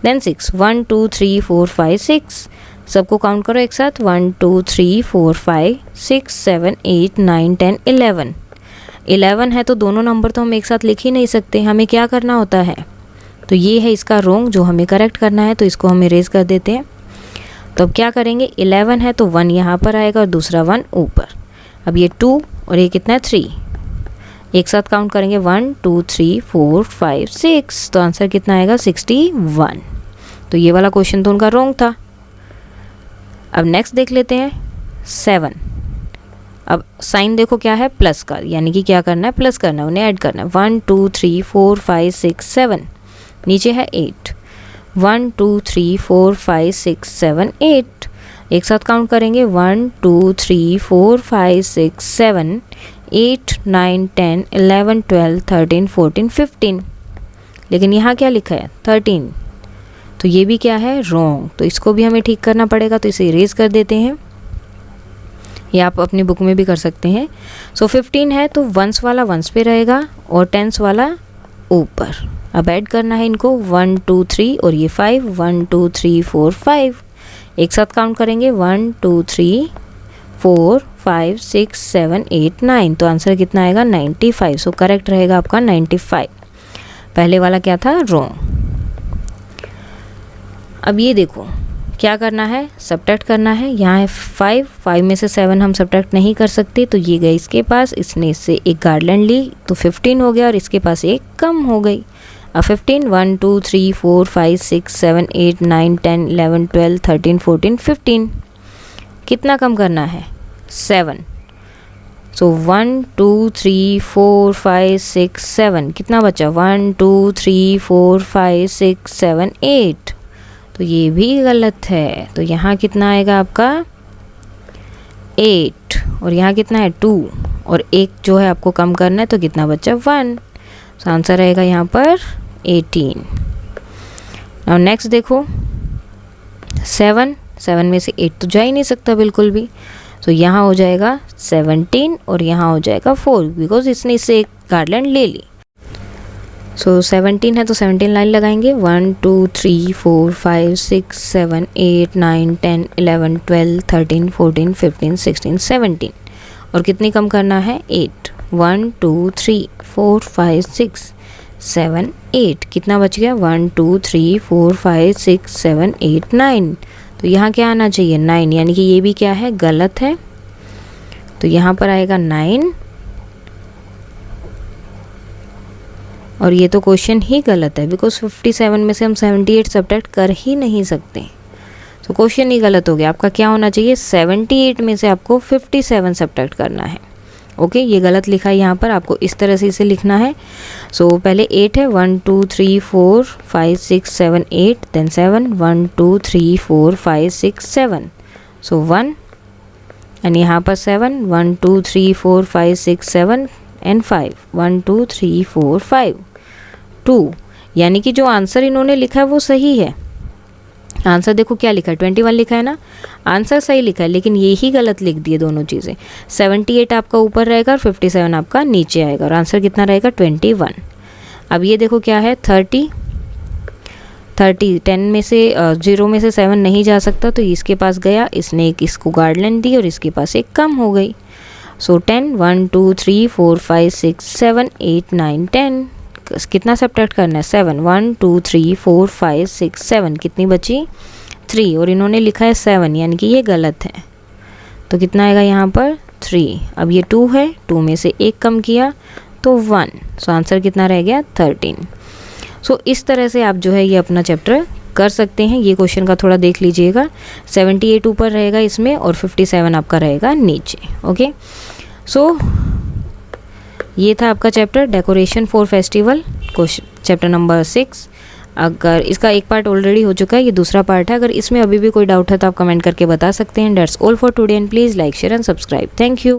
देन 6 1 2 3 4 5 6, सबको काउंट करो एक साथ 1 2 3 4 5 6 7 8 9 10 11। 11 है तो दोनों नंबर तो हम एक साथ लिख ही नहीं सकते, हमें क्या करना होता है, तो ये है इसका रॉन्ग जो हमें करेक्ट करना है, तो इसको हम इरेज कर देते हैं। तो अब क्या करेंगे, 11 है तो 1 यहाँ पर आएगा और दूसरा 1 ऊपर। अब ये 2 और ये कितना है 3, एक साथ काउंट करेंगे 1 2 3 4 5 6, तो आंसर कितना आएगा 61। तो ये वाला क्वेश्चन तो उनका रॉन्ग था। अब नेक्स्ट देख लेते हैं 7। अब साइन देखो क्या है, प्लस का, यानी कि क्या करना है, प्लस करना है, उन्हें ऐड करना है। 1 2 3 4 5 6 7, नीचे है 8, 1 2 3 4 5 6 7 8, एक साथ काउंट करेंगे 1 2 3 4 5 6 7 8 9 10 11 12 13 14 15, लेकिन यहाँ क्या लिखा है 13, तो ये भी क्या है रॉन्ग, तो इसको भी हमें ठीक करना पड़ेगा, तो इसे इरेज कर देते हैं। ये आप अपनी बुक में भी कर सकते हैं। सो 15 है तो वंस वाला वंस पे रहेगा और टेंस वाला ऊपर। अब ऐड करना है इनको 1 2 3 और ये 5, 1 2 3 4 5, एक साथ काउंट करेंगे 1 2 3 4 5 6 7 8 9, तो आंसर कितना आएगा 95। सो करेक्ट रहेगा आपका 95। पहले वाला क्या था रॉन्ग। अब ये देखो क्या करना है, सब्ट्रैक्ट करना है। यहाँ है 5 में से 7 हम सब्ट्रैक्ट नहीं कर सकते, तो ये गई इसके पास, इसने इससे एक गार्डलैंड ली तो 15 हो गया और इसके पास एक कम हो गई। अब 15 1 2 3 4 5 6 7 8 9 10 11 12 13 14 15, कितना कम करना है 7। सो 1 2 3 4 5 6 7, कितना बचा 1 2 3 4 5 6 7 8, तो ये भी गलत है। तो यहाँ कितना आएगा आपका 8 और यहाँ कितना है 2 और एक जो है आपको कम करना है, तो कितना बचा 1। तो आंसर रहेगा यहाँ पर 18। और नेक्स्ट देखो 7 में से 8 तो जा ही नहीं सकता बिल्कुल भी, तो यहाँ हो जाएगा 17 और यहाँ हो जाएगा 4, बिकॉज इसने इससे एक गार्डलैंड ले ली। सो 17 है तो 17 लाइन लगाएंगे 1 2 3 4 5 6 7 8 9 10 11 12 13 14 15 16 17, और कितनी कम करना है 8, 1 2 3 4 5 6 7 8, कितना बच गया 1 2 3 4 5 6 7 8 9, तो यहाँ क्या आना चाहिए 9, यानी कि ये भी क्या है गलत है, तो यहाँ पर आएगा 9 और ये तो क्वेश्चन ही गलत है, बिकॉज 57 में से हम 78 सब्ट्रैक्ट कर ही नहीं सकते, तो क्वेश्चन ही गलत हो गया। आपका क्या होना चाहिए 78 में से आपको 57 सब्ट्रैक्ट करना है। ओके, ये गलत लिखा है यहाँ पर, आपको इस तरह से इसे लिखना है। सो पहले 8 है 1 2 3 4 5 6 7 8, देन 7 1 2 3 4 5 6 7, सो 1 एंड यहाँ पर 7 1 2 3 4 5 6 7 एंड 5 1 2 3 4 5 2, यानी कि जो आंसर इन्होंने लिखा है वो सही है। आंसर देखो क्या लिखा है 21 लिखा है ना, आंसर सही लिखा है, लेकिन ये ही गलत लिख दिए दोनों चीज़ें। 78 आपका ऊपर रहेगा और 57 आपका नीचे आएगा, और आंसर कितना रहेगा 21। अब ये देखो क्या है 30 10 में से 0 में से 7 नहीं जा सकता, तो इसके पास गया, इसने एक इसको गार्डलैंड दी और इसके पास एक कम हो गई। सो 10 1 2 3 4 5 6 7 8 9 10, कितना सब्ट्रैक्ट करना है 7 1 2 3 4 5 6 7, कितनी बची 3, और इन्होंने लिखा है 7, यानी कि ये गलत है, तो कितना आएगा यहाँ पर 3। अब ये 2 है, 2 में से एक कम किया तो 1, सो आंसर कितना रह गया 13। सो इस तरह से आप जो है ये अपना चैप्टर कर सकते हैं। ये क्वेश्चन का थोड़ा देख लीजिएगा, 78 ऊपर रहेगा इसमें और 57 आपका रहेगा नीचे। ओके, सो ये था आपका chapter decoration for festival, chapter number 6। अगर इसका एक पार्ट ऑलरेडी हो चुका है, ये दूसरा पार्ट है। अगर इसमें अभी भी कोई डाउट है तो आप कमेंट करके बता सकते हैं। That's all for today and please like share and subscribe. Thank you.